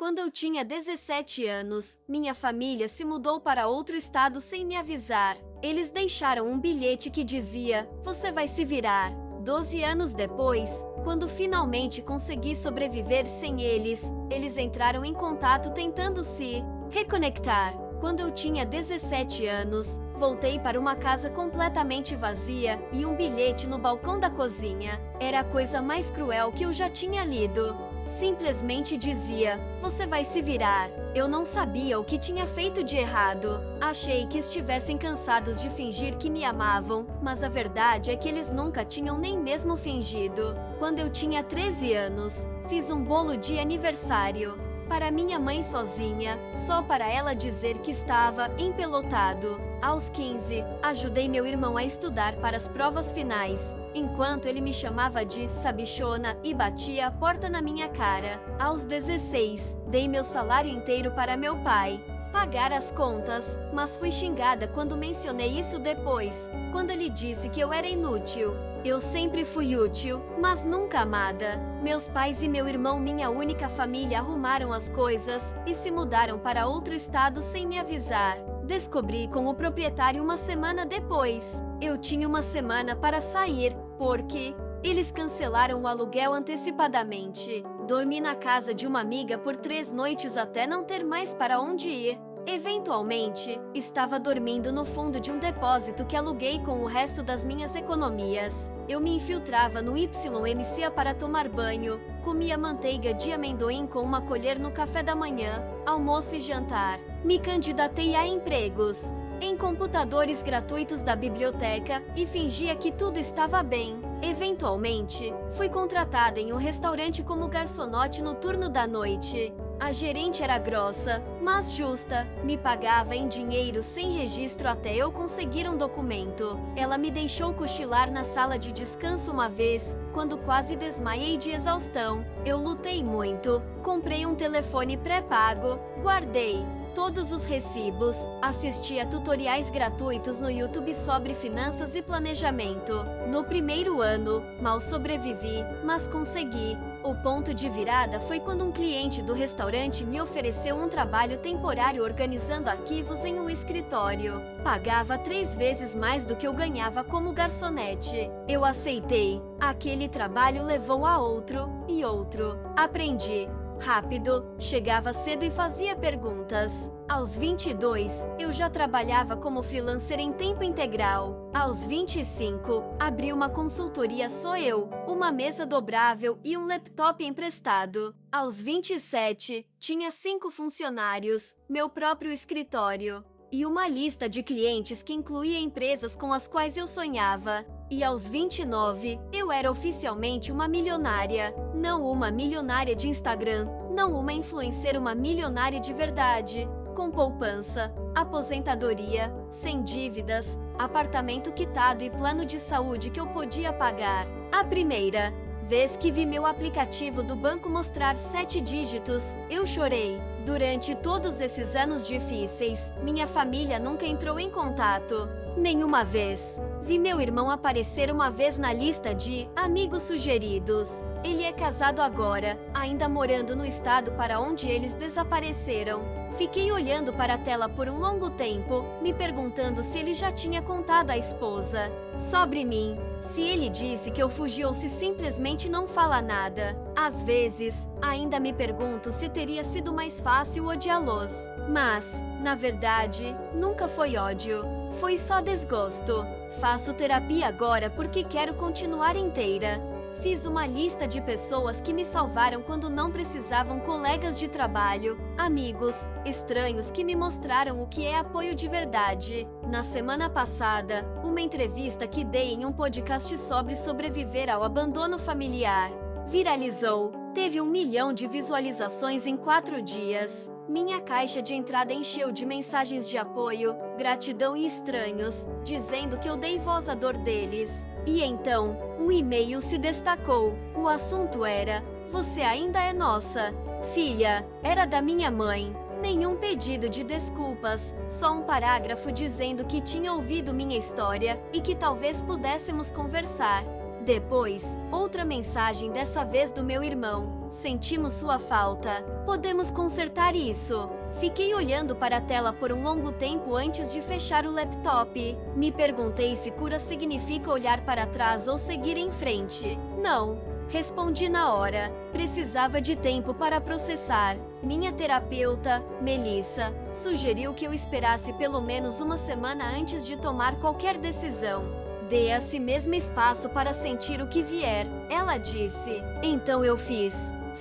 Quando eu tinha 17 anos, minha família se mudou para outro estado sem me avisar. Eles deixaram um bilhete que dizia: "Você vai se virar." 12 anos depois, quando finalmente consegui sobreviver sem eles, eles entraram em contato tentando se reconectar. Quando eu tinha 17 anos, voltei para uma casa completamente vazia e um bilhete no balcão da cozinha. Era a coisa mais cruel que eu já tinha lido. Simplesmente dizia: "Você vai se virar." Eu não sabia o que tinha feito de errado. Achei que estivessem cansados de fingir que me amavam, mas a verdade é que eles nunca tinham nem mesmo fingido. Quando eu tinha 13 anos, fiz um bolo de aniversário para minha mãe sozinha, só para ela dizer que estava empelotado. Aos 15, ajudei meu irmão a estudar para as provas finais, enquanto ele me chamava de sabichona e batia a porta na minha cara. Aos 16, dei meu salário inteiro para meu pai pagar as contas, mas fui xingada quando mencionei isso depois, quando ele disse que eu era inútil. Eu sempre fui útil, mas nunca amada. Meus pais e meu irmão, minha única família, arrumaram as coisas e se mudaram para outro estado sem me avisar. Descobri com o proprietário uma semana depois. Eu tinha uma semana para sair, porque eles cancelaram o aluguel antecipadamente. Dormi na casa de uma amiga por 3 noites até não ter mais para onde ir. Eventualmente, estava dormindo no fundo de um depósito que aluguei com o resto das minhas economias. Eu me infiltrava no YMCA para tomar banho, comia manteiga de amendoim com uma colher no café da manhã, almoço e jantar. Me candidatei a empregos em computadores gratuitos da biblioteca e fingia que tudo estava bem. Eventualmente, fui contratada em um restaurante como garçonote no turno da noite. A gerente era grossa, mas justa, me pagava em dinheiro sem registro até eu conseguir um documento. Ela me deixou cochilar na sala de descanso uma vez, quando quase desmaiei de exaustão. Eu lutei muito, comprei um telefone pré-pago, guardei todos os recibos, assisti a tutoriais gratuitos no YouTube sobre finanças e planejamento. No primeiro ano, mal sobrevivi, mas consegui. O ponto de virada foi quando um cliente do restaurante me ofereceu um trabalho temporário organizando arquivos em um escritório. Pagava 3 vezes mais do que eu ganhava como garçonete. Eu aceitei. Aquele trabalho levou a outro e outro. Aprendi rápido, chegava cedo e fazia perguntas. Aos 22, eu já trabalhava como freelancer em tempo integral. Aos 25, abri uma consultoria só eu, uma mesa dobrável e um laptop emprestado. Aos 27, tinha 5 funcionários, meu próprio escritório e uma lista de clientes que incluía empresas com as quais eu sonhava. E aos 29, eu era oficialmente uma milionária. Não uma milionária de Instagram, não uma influencer, uma milionária de verdade. Com poupança, aposentadoria, sem dívidas, apartamento quitado e plano de saúde que eu podia pagar. A primeira vez que vi meu aplicativo do banco mostrar 7 dígitos, eu chorei. Durante todos esses anos difíceis, minha família nunca entrou em contato. Nenhuma vez. Vi meu irmão aparecer uma vez na lista de amigos sugeridos. Ele é casado agora, ainda morando no estado para onde eles desapareceram. Fiquei olhando para a tela por um longo tempo, me perguntando se ele já tinha contado à esposa sobre mim, se ele disse que eu fugi ou se simplesmente não fala nada. Às vezes, ainda me pergunto se teria sido mais fácil odiá-los. Mas, na verdade, nunca foi ódio. Foi só desgosto. Faço terapia agora porque quero continuar inteira. Fiz uma lista de pessoas que me salvaram quando não precisavam, colegas de trabalho, amigos, estranhos que me mostraram o que é apoio de verdade. Na semana passada, uma entrevista que dei em um podcast sobre sobreviver ao abandono familiar viralizou. Teve 1 milhão de visualizações em 4 dias. Minha caixa de entrada encheu de mensagens de apoio, gratidão e estranhos, dizendo que eu dei voz à dor deles. E então, um e-mail se destacou. O assunto era: "Você ainda é nossa filha." Era da minha mãe. Nenhum pedido de desculpas, só um parágrafo dizendo que tinha ouvido minha história e que talvez pudéssemos conversar. Depois, outra mensagem, dessa vez do meu irmão. Sentimos sua falta. Podemos consertar isso? Fiquei olhando para a tela por um longo tempo antes de fechar o laptop. Me perguntei se cura significa olhar para trás ou seguir em frente. Não. Respondi na hora. Precisava de tempo para processar. Minha terapeuta, Melissa, sugeriu que eu esperasse pelo menos uma semana antes de tomar qualquer decisão. Dê a si mesma espaço para sentir o que vier, ela disse. Então eu fiz.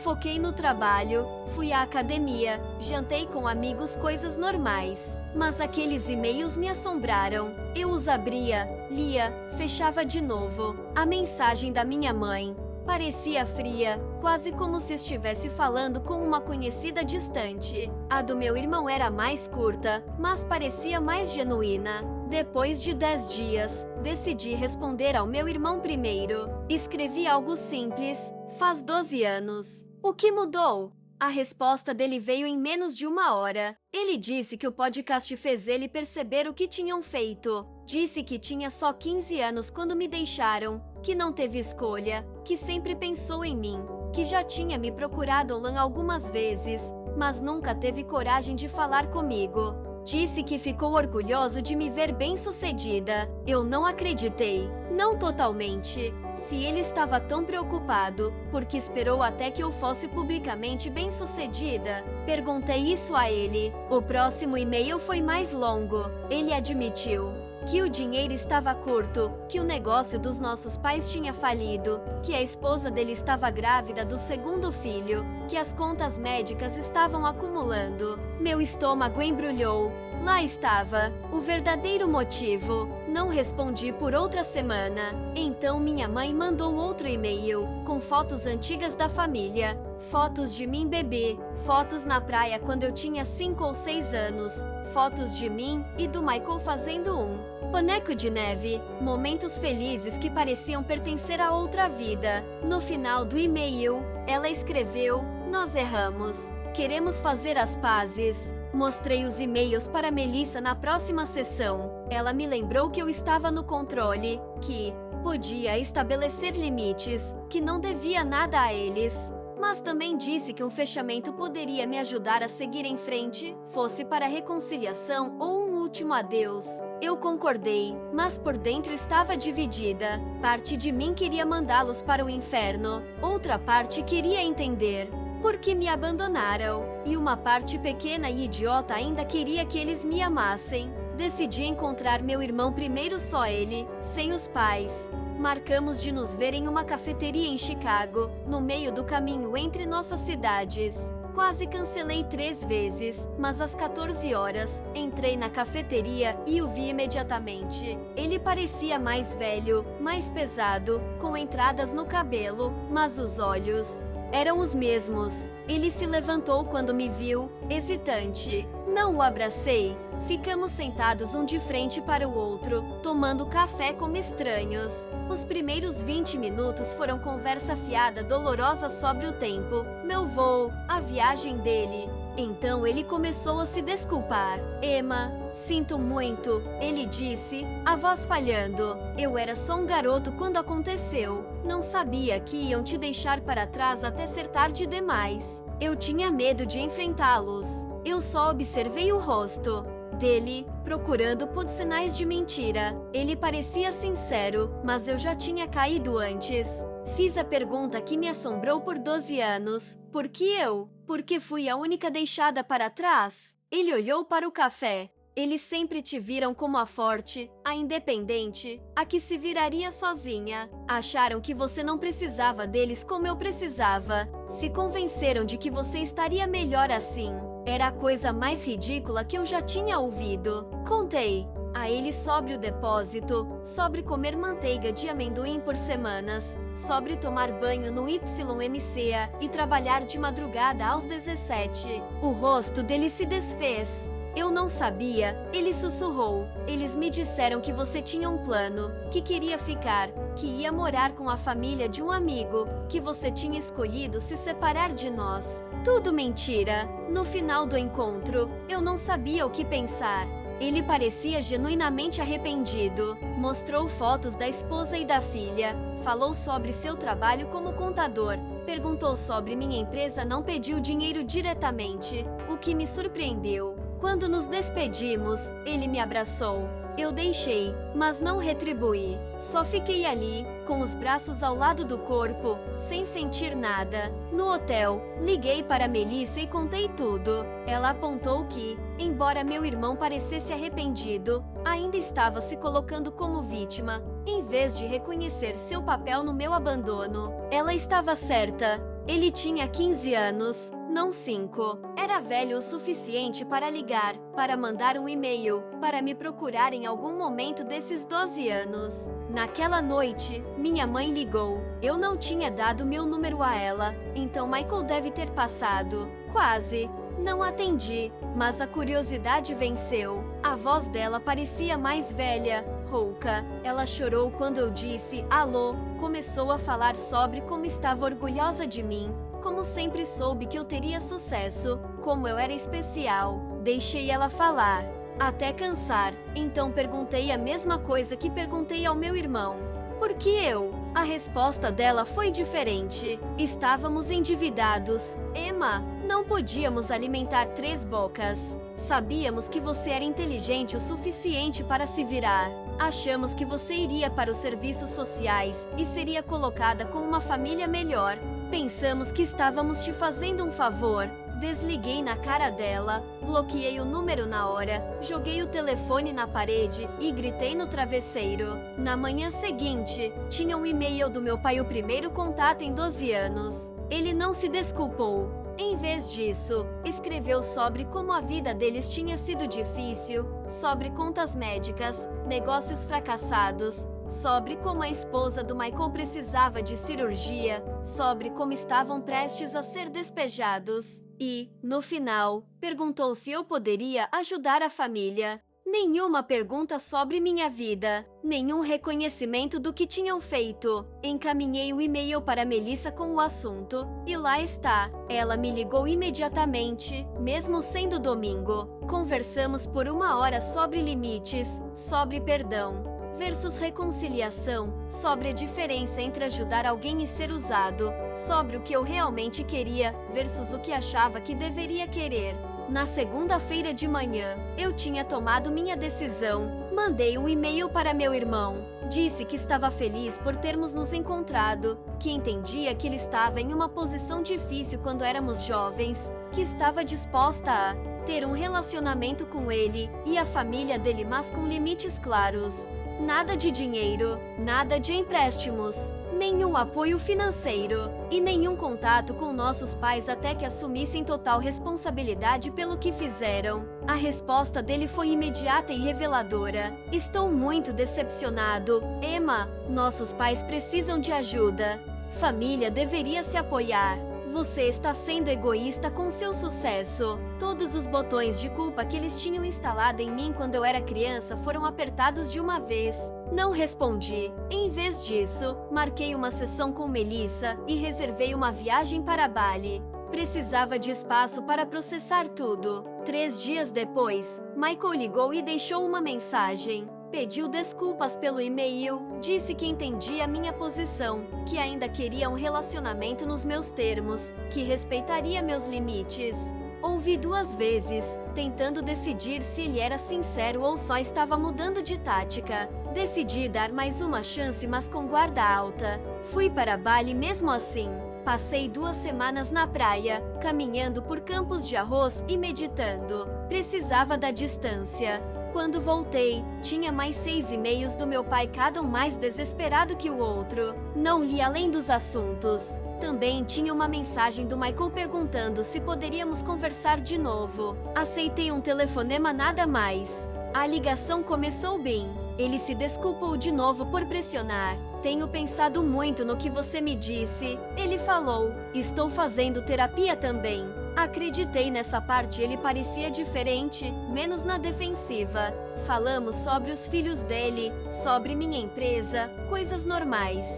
Foquei no trabalho, fui à academia, jantei com amigos, coisas normais. Mas aqueles e-mails me assombraram. Eu os abria, lia, fechava de novo. A mensagem da minha mãe parecia fria, quase como se estivesse falando com uma conhecida distante. A do meu irmão era mais curta, mas parecia mais genuína. Depois de 10 dias, decidi responder ao meu irmão primeiro. Escrevi algo simples: faz 12 anos. O que mudou? A resposta dele veio em menos de uma hora. Ele disse que o podcast fez ele perceber o que tinham feito. Disse que tinha só 15 anos quando me deixaram, que não teve escolha, que sempre pensou em mim, que já tinha me procurado online algumas vezes, mas nunca teve coragem de falar comigo. Disse que ficou orgulhoso de me ver bem-sucedida. Eu não acreditei. Não totalmente. Se ele estava tão preocupado, por que esperou até que eu fosse publicamente bem-sucedida? Perguntei isso a ele. O próximo e-mail foi mais longo. Ele admitiu que o dinheiro estava curto, que o negócio dos nossos pais tinha falido, que a esposa dele estava grávida do segundo filho, que as contas médicas estavam acumulando. Meu estômago embrulhou. Lá estava, o verdadeiro motivo. Não respondi por outra semana. Então minha mãe mandou outro e-mail, com fotos antigas da família. Fotos de mim bebê, fotos na praia quando eu tinha 5 ou 6 anos, fotos de mim e do Michael fazendo um boneco de neve, momentos felizes que pareciam pertencer a outra vida. No final do e-mail, ela escreveu: nós erramos. Queremos fazer as pazes. Mostrei os e-mails para Melissa na próxima sessão. Ela me lembrou que eu estava no controle, que podia estabelecer limites, que não devia nada a eles. Mas também disse que um fechamento poderia me ajudar a seguir em frente, fosse para reconciliação ou um último adeus. Eu concordei, mas por dentro estava dividida. Parte de mim queria mandá-los para o inferno, outra parte queria entender por que me abandonaram, e uma parte pequena e idiota ainda queria que eles me amassem. Decidi encontrar meu irmão primeiro, só ele, sem os pais. Marcamos de nos ver em uma cafeteria em Chicago, no meio do caminho entre nossas cidades. Quase cancelei 3 vezes, mas às 14 horas, entrei na cafeteria e o vi imediatamente. Ele parecia mais velho, mais pesado, com entradas no cabelo, mas os olhos eram os mesmos. Ele se levantou quando me viu, hesitante. Não o abracei. Ficamos sentados um de frente para o outro, tomando café como estranhos. Os primeiros 20 minutos foram conversa fiada, dolorosa sobre o tempo, meu voo, a viagem dele. Então ele começou a se desculpar. Emma, sinto muito, ele disse, a voz falhando. Eu era só um garoto quando aconteceu. Não sabia que iam te deixar para trás até ser tarde demais. Eu tinha medo de enfrentá-los. Eu só observei o rosto dele, procurando por sinais de mentira. Ele parecia sincero, mas eu já tinha caído antes. Fiz a pergunta que me assombrou por 12 anos. Por que eu? Porque fui a única deixada para trás? Ele olhou para o café. Eles sempre te viram como a forte, a independente, a que se viraria sozinha. Acharam que você não precisava deles como eu precisava. Se convenceram de que você estaria melhor assim. Era a coisa mais ridícula que eu já tinha ouvido. Contei a ele sobre o depósito, sobre comer manteiga de amendoim por semanas, sobre tomar banho no YMCA e trabalhar de madrugada aos 17. O rosto dele se desfez. Eu não sabia, ele sussurrou. Eles me disseram que você tinha um plano, que queria ficar, que ia morar com a família de um amigo, que você tinha escolhido se separar de nós. Tudo mentira. No final do encontro, eu não sabia o que pensar. Ele parecia genuinamente arrependido. Mostrou fotos da esposa e da filha. Falou sobre seu trabalho como contador. Perguntou sobre minha empresa, não pediu dinheiro diretamente, o que me surpreendeu. Quando nos despedimos, ele me abraçou. Eu deixei, mas não retribuí. Só fiquei ali, com os braços ao lado do corpo, sem sentir nada. No hotel, liguei para Melissa e contei tudo. Ela apontou que, embora meu irmão parecesse arrependido, ainda estava se colocando como vítima, em vez de reconhecer seu papel no meu abandono. Ela estava certa. Ele tinha 15 anos, não 5. Era velho o suficiente para ligar, para mandar um e-mail, para me procurar em algum momento desses 12 anos. Naquela noite, minha mãe ligou. Eu não tinha dado meu número a ela, então Michael deve ter passado. Quase. Não atendi, mas a curiosidade venceu. A voz dela parecia mais velha, rouca. Ela chorou quando eu disse alô. Começou a falar sobre como estava orgulhosa de mim, como sempre soube que eu teria sucesso, como eu era especial. Deixei ela falar, até cansar. Então perguntei a mesma coisa que perguntei ao meu irmão. Por que eu? A resposta dela foi diferente. Estávamos endividados. Emma, não podíamos alimentar 3 bocas. Sabíamos que você era inteligente o suficiente para se virar. Achamos que você iria para os serviços sociais e seria colocada com uma família melhor. Pensamos que estávamos te fazendo um favor. Desliguei na cara dela, bloqueei o número na hora, joguei o telefone na parede e gritei no travesseiro. Na manhã seguinte, tinha um e-mail do meu pai, o primeiro contato em 12 anos. Ele não se desculpou. Em vez disso, escreveu sobre como a vida deles tinha sido difícil, sobre contas médicas, negócios fracassados, sobre como a esposa do Michael precisava de cirurgia, sobre como estavam prestes a ser despejados. E, no final, perguntou se eu poderia ajudar a família. Nenhuma pergunta sobre minha vida, nenhum reconhecimento do que tinham feito. Encaminhei o e-mail para Melissa com o assunto, e lá está. Ela me ligou imediatamente, mesmo sendo domingo. Conversamos por 1 hora sobre limites, sobre perdão versus reconciliação, sobre a diferença entre ajudar alguém e ser usado, sobre o que eu realmente queria versus o que achava que deveria querer. Na segunda-feira de manhã, eu tinha tomado minha decisão. Mandei um e-mail para meu irmão. Disse que estava feliz por termos nos encontrado, que entendia que ele estava em uma posição difícil quando éramos jovens, que estava disposta a ter um relacionamento com ele e a família dele, mas com limites claros. Nada de dinheiro, nada de empréstimos, nenhum apoio financeiro e nenhum contato com nossos pais até que assumissem total responsabilidade pelo que fizeram. A resposta dele foi imediata e reveladora. Estou muito decepcionado. Emma, nossos pais precisam de ajuda. Família deveria se apoiar. Você está sendo egoísta com seu sucesso. Todos os botões de culpa que eles tinham instalado em mim quando eu era criança foram apertados de uma vez. Não respondi. Em vez disso, marquei uma sessão com Melissa e reservei uma viagem para Bali. Precisava de espaço para processar tudo. 3 dias depois, Michael ligou e deixou uma mensagem. Pediu desculpas pelo e-mail, disse que entendia minha posição, que ainda queria um relacionamento nos meus termos, que respeitaria meus limites. Ouvi 2 vezes, tentando decidir se ele era sincero ou só estava mudando de tática. Decidi dar mais uma chance, mas com guarda alta. Fui para Bali mesmo assim. Passei 2 semanas na praia, caminhando por campos de arroz e meditando. Precisava da distância. Quando voltei, tinha mais 6 e-mails do meu pai, cada um mais desesperado que o outro. Não li além dos assuntos. Também tinha uma mensagem do Michael perguntando se poderíamos conversar de novo. Aceitei um telefonema, nada mais. A ligação começou bem. Ele se desculpou de novo por pressionar. Tenho pensado muito no que você me disse. Ele falou. Estou fazendo terapia também. Acreditei nessa parte, ele parecia diferente, menos na defensiva. Falamos sobre os filhos dele, sobre minha empresa, coisas normais.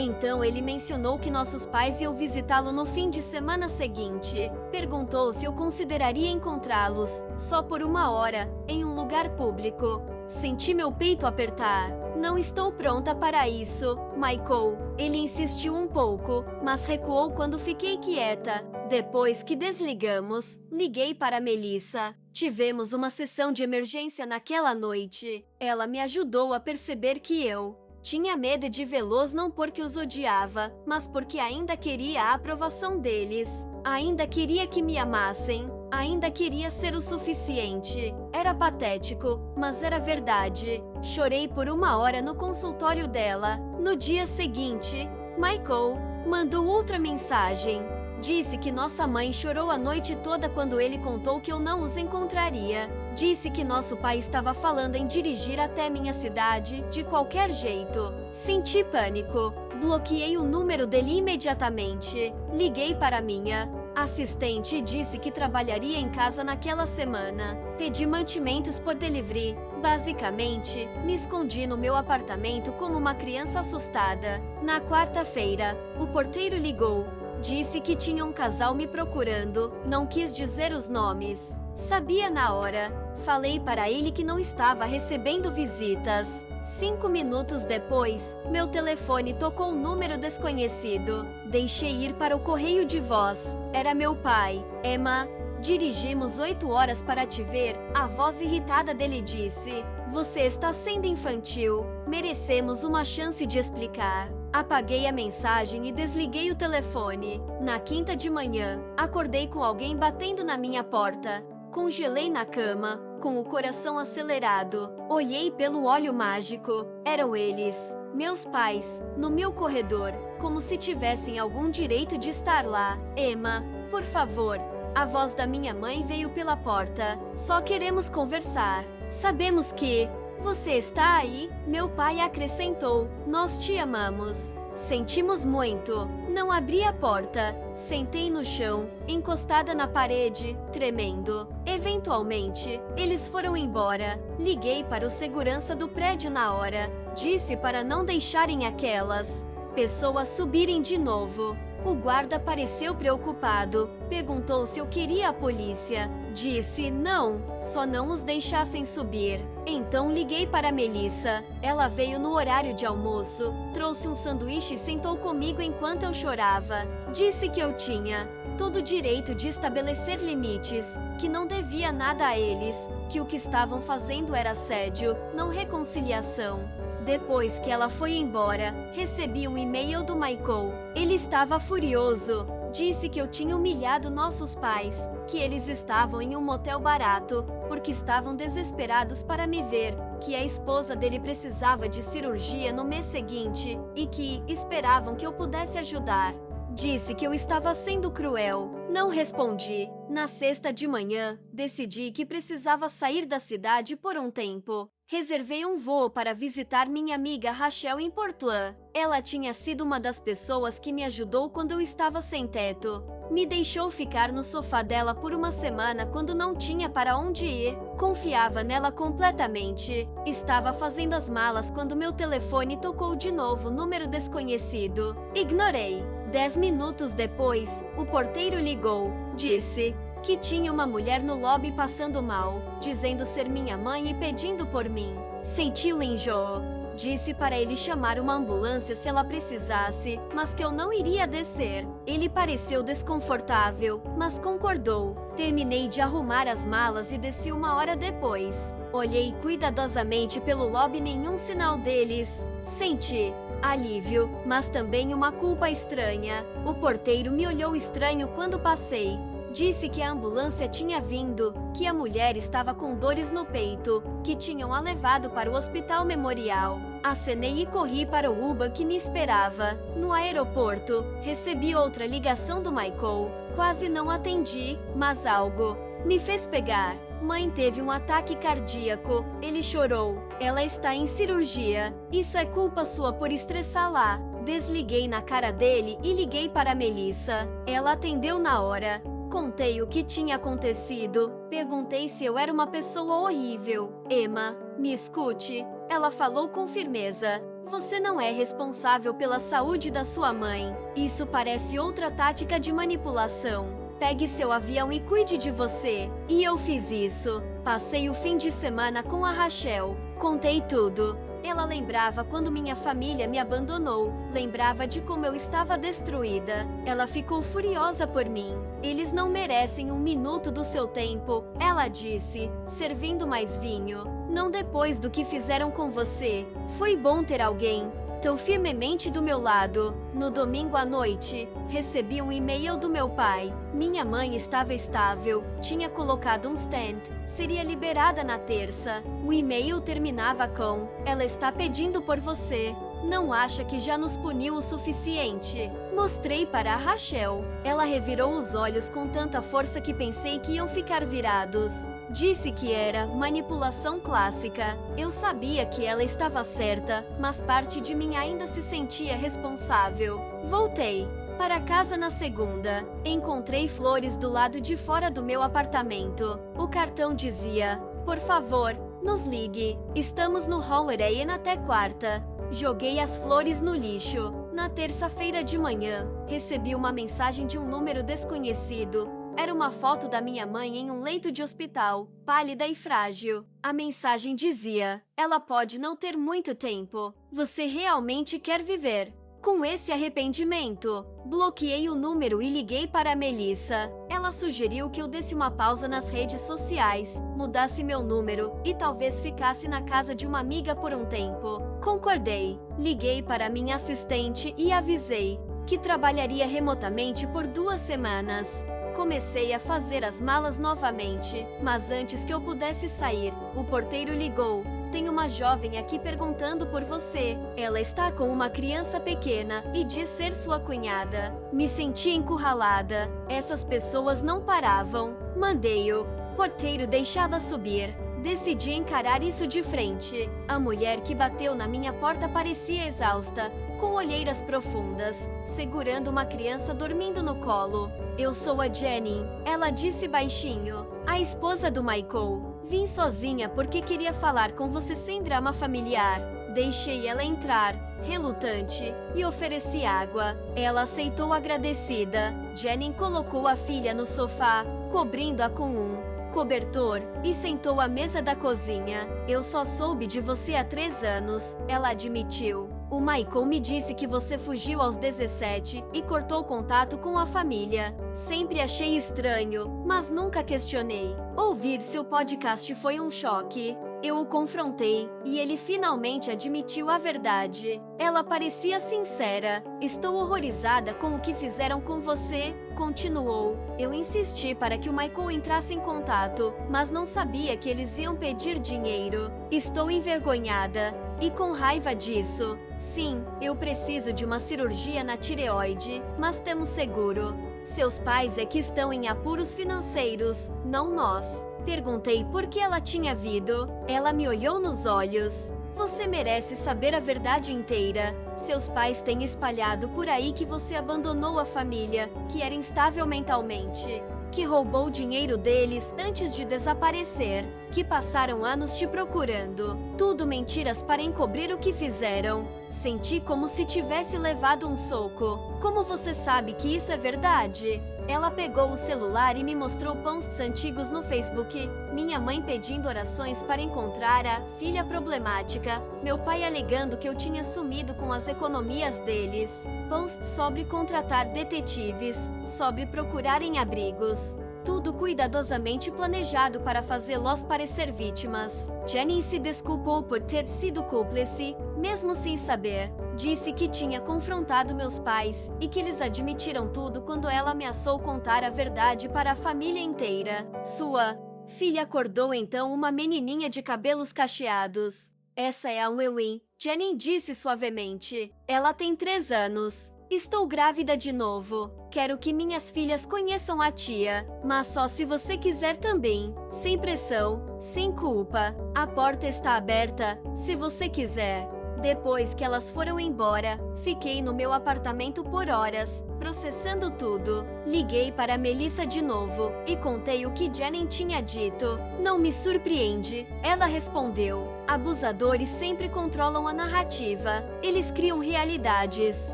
Então ele mencionou que nossos pais iam visitá-lo no fim de semana seguinte. Perguntou se eu consideraria encontrá-los, só por 1 hora, em um lugar público. Senti meu peito apertar. Não estou pronta para isso, Michael. Ele insistiu um pouco, mas recuou quando fiquei quieta. Depois que desligamos, liguei para Melissa. Tivemos uma sessão de emergência naquela noite. Ela me ajudou a perceber que eu tinha medo de vê-los não porque os odiava, mas porque ainda queria a aprovação deles. Ainda queria que me amassem. Ainda queria ser o suficiente. Era patético, mas era verdade. Chorei por 1 hora no consultório dela. No dia seguinte, Michael mandou outra mensagem. Disse que nossa mãe chorou a noite toda quando ele contou que eu não os encontraria. Disse que nosso pai estava falando em dirigir até minha cidade de qualquer jeito. Senti pânico. Bloqueei o número dele imediatamente. Liguei para minha assistente e disse que trabalharia em casa naquela semana. Pedi mantimentos por delivery. Basicamente, me escondi no meu apartamento como uma criança assustada. Na quarta-feira, o porteiro ligou. Disse que tinha um casal me procurando. Não quis dizer os nomes. Sabia na hora. Falei para ele que não estava recebendo visitas. 5 minutos depois, meu telefone tocou um número desconhecido. Deixei ir para o correio de voz. Era meu pai. Emma, dirigimos 8 horas para te ver. A voz irritada dele disse: você está sendo infantil. Merecemos uma chance de explicar. Apaguei a mensagem e desliguei o telefone. Na quinta de manhã, acordei com alguém batendo na minha porta. Congelei na cama, com o coração acelerado. Olhei pelo olho mágico. Eram eles, meus pais, no meu corredor, como se tivessem algum direito de estar lá. Emma, por favor. A voz da minha mãe veio pela porta. Só queremos conversar. Sabemos que você está aí, meu pai acrescentou. Nós te amamos. Sentimos muito. Não abri a porta. Sentei no chão, encostada na parede, tremendo. Eventualmente, eles foram embora. Liguei para o segurança do prédio na hora. Disse para não deixarem aquelas pessoas subirem de novo. O guarda pareceu preocupado. Perguntou se eu queria a polícia. Disse não, só não os deixassem subir. Então liguei para Melissa. Ela veio no horário de almoço, trouxe um sanduíche e sentou comigo enquanto eu chorava. Disse que eu tinha todo o direito de estabelecer limites, que não devia nada a eles, que o que estavam fazendo era assédio, não reconciliação. Depois que ela foi embora, recebi um e-mail do Michael. Ele estava furioso. Disse que eu tinha humilhado nossos pais, que eles estavam em um motel barato, porque estavam desesperados para me ver, que a esposa dele precisava de cirurgia no mês seguinte e que esperavam que eu pudesse ajudar. Disse que eu estava sendo cruel. Não respondi. Na sexta de manhã, decidi que precisava sair da cidade por um tempo. Reservei um voo para visitar minha amiga Rachel em Portland. Ela tinha sido uma das pessoas que me ajudou quando eu estava sem teto. Me deixou ficar no sofá dela por uma semana quando não tinha para onde ir. Confiava nela completamente. Estava fazendo as malas quando meu telefone tocou de novo, número desconhecido. Ignorei. 10 minutos depois, o porteiro ligou. Disse que tinha uma mulher no lobby passando mal, dizendo ser minha mãe e pedindo por mim. Senti o enjoo. Disse para ele chamar uma ambulância se ela precisasse, mas que eu não iria descer. Ele pareceu desconfortável, mas concordou. Terminei de arrumar as malas e desci 1 hora depois. Olhei cuidadosamente pelo lobby, nenhum sinal deles. Senti alívio, mas também uma culpa estranha. O porteiro me olhou estranho quando passei. Disse que a ambulância tinha vindo, que a mulher estava com dores no peito, que tinham a levado para o hospital memorial. Acenei e corri para o Uber que me esperava. No aeroporto, recebi outra ligação do Michael. Quase não atendi, mas algo me fez pegar. Mãe teve um ataque cardíaco. Ele chorou. Ela está em cirurgia. Isso é culpa sua por estressá-la. Desliguei na cara dele e liguei para Melissa. Ela atendeu na hora. Contei o que tinha acontecido. Perguntei se eu era uma pessoa horrível. Emma, me escute. Ela falou com firmeza. Você não é responsável pela saúde da sua mãe. Isso parece outra tática de manipulação. Pegue seu avião e cuide de você. E eu fiz isso. Passei o fim de semana com a Rachel. Contei tudo. Ela lembrava quando minha família me abandonou. Lembrava de como eu estava destruída. Ela ficou furiosa por mim. Eles não merecem um minuto do seu tempo, ela disse, servindo mais vinho. Não depois do que fizeram com você. Foi bom ter alguém tão firmemente do meu lado. No domingo à noite, recebi um e-mail do meu pai. Minha mãe estava estável, tinha colocado um stent, seria liberada na terça. O e-mail terminava com: ela está pedindo por você. Não acha que já nos puniu o suficiente? Mostrei para a Rachel. Ela revirou os olhos com tanta força que pensei que iam ficar virados. Disse que era manipulação clássica. Eu sabia que ela estava certa, mas parte de mim ainda se sentia responsável. Voltei para casa na segunda. Encontrei flores do lado de fora do meu apartamento. O cartão dizia: por favor, nos ligue. Estamos no Holiday Inn até quarta. Joguei as flores no lixo. Na terça-feira de manhã, recebi uma mensagem de um número desconhecido. Era uma foto da minha mãe em um leito de hospital, pálida e frágil. A mensagem dizia: ela pode não ter muito tempo. Você realmente quer viver com esse arrependimento? Bloqueei o número e liguei para a Melissa. Ela sugeriu que eu desse uma pausa nas redes sociais, mudasse meu número e talvez ficasse na casa de uma amiga por um tempo. Concordei. Liguei para minha assistente e avisei que trabalharia remotamente por 2 semanas. Comecei a fazer as malas novamente, mas antes que eu pudesse sair, o porteiro ligou. Tem uma jovem aqui perguntando por você. Ela está com uma criança pequena e diz ser sua cunhada. Me senti encurralada. Essas pessoas não paravam. Mandei o porteiro deixá-la subir. Decidi encarar isso de frente. A mulher que bateu na minha porta parecia exausta, com olheiras profundas, segurando uma criança dormindo no colo. Eu sou a Jenny, ela disse baixinho, a esposa do Michael. Vim sozinha porque queria falar com você sem drama familiar. Deixei ela entrar, relutante, e ofereci água. Ela aceitou agradecida. Jenny colocou a filha no sofá, cobrindo-a com um cobertor, e sentou à mesa da cozinha. Eu só soube de você há 3 anos, ela admitiu. O Michael me disse que você fugiu aos 17 e cortou contato com a família. Sempre achei estranho, mas nunca questionei. Ouvir seu podcast foi um choque. Eu o confrontei e ele finalmente admitiu a verdade. Ela parecia sincera. Estou horrorizada com o que fizeram com você, continuou. Eu insisti para que o Michael entrasse em contato, mas não sabia que eles iam pedir dinheiro. Estou envergonhada e com raiva disso. Sim, eu preciso de uma cirurgia na tireoide, mas temos seguro. Seus pais é que estão em apuros financeiros, não nós. Perguntei por que ela tinha vindo. Ela me olhou nos olhos. Você merece saber a verdade inteira. Seus pais têm espalhado por aí que você abandonou a família, que era instável mentalmente, que roubou o dinheiro deles antes de desaparecer, que passaram anos te procurando. Tudo mentiras para encobrir o que fizeram. Senti como se tivesse levado um soco. Como você sabe que isso é verdade? Ela pegou o celular e me mostrou posts antigos no Facebook. Minha mãe pedindo orações para encontrar a filha problemática. Meu pai alegando que eu tinha sumido com as economias deles. Posts sobre contratar detetives, sobre procurarem abrigos. Tudo cuidadosamente planejado para fazê-los parecer vítimas. Jenny se desculpou por ter sido cúmplice, mesmo sem saber. Disse que tinha confrontado meus pais e que eles admitiram tudo quando ela ameaçou contar a verdade para a família inteira. Sua filha acordou então uma menininha de cabelos cacheados. Essa é a Lily, Jenny disse suavemente. Ela tem 3 anos. Estou grávida de novo. Quero que minhas filhas conheçam a tia, mas só se você quiser também. Sem pressão, sem culpa. A porta está aberta, se você quiser. Depois que elas foram embora, fiquei no meu apartamento por horas, Processando tudo, liguei para Melissa de novo e contei o que Jenny tinha dito. Não me surpreende, ela respondeu. Abusadores sempre controlam a narrativa. Eles criam realidades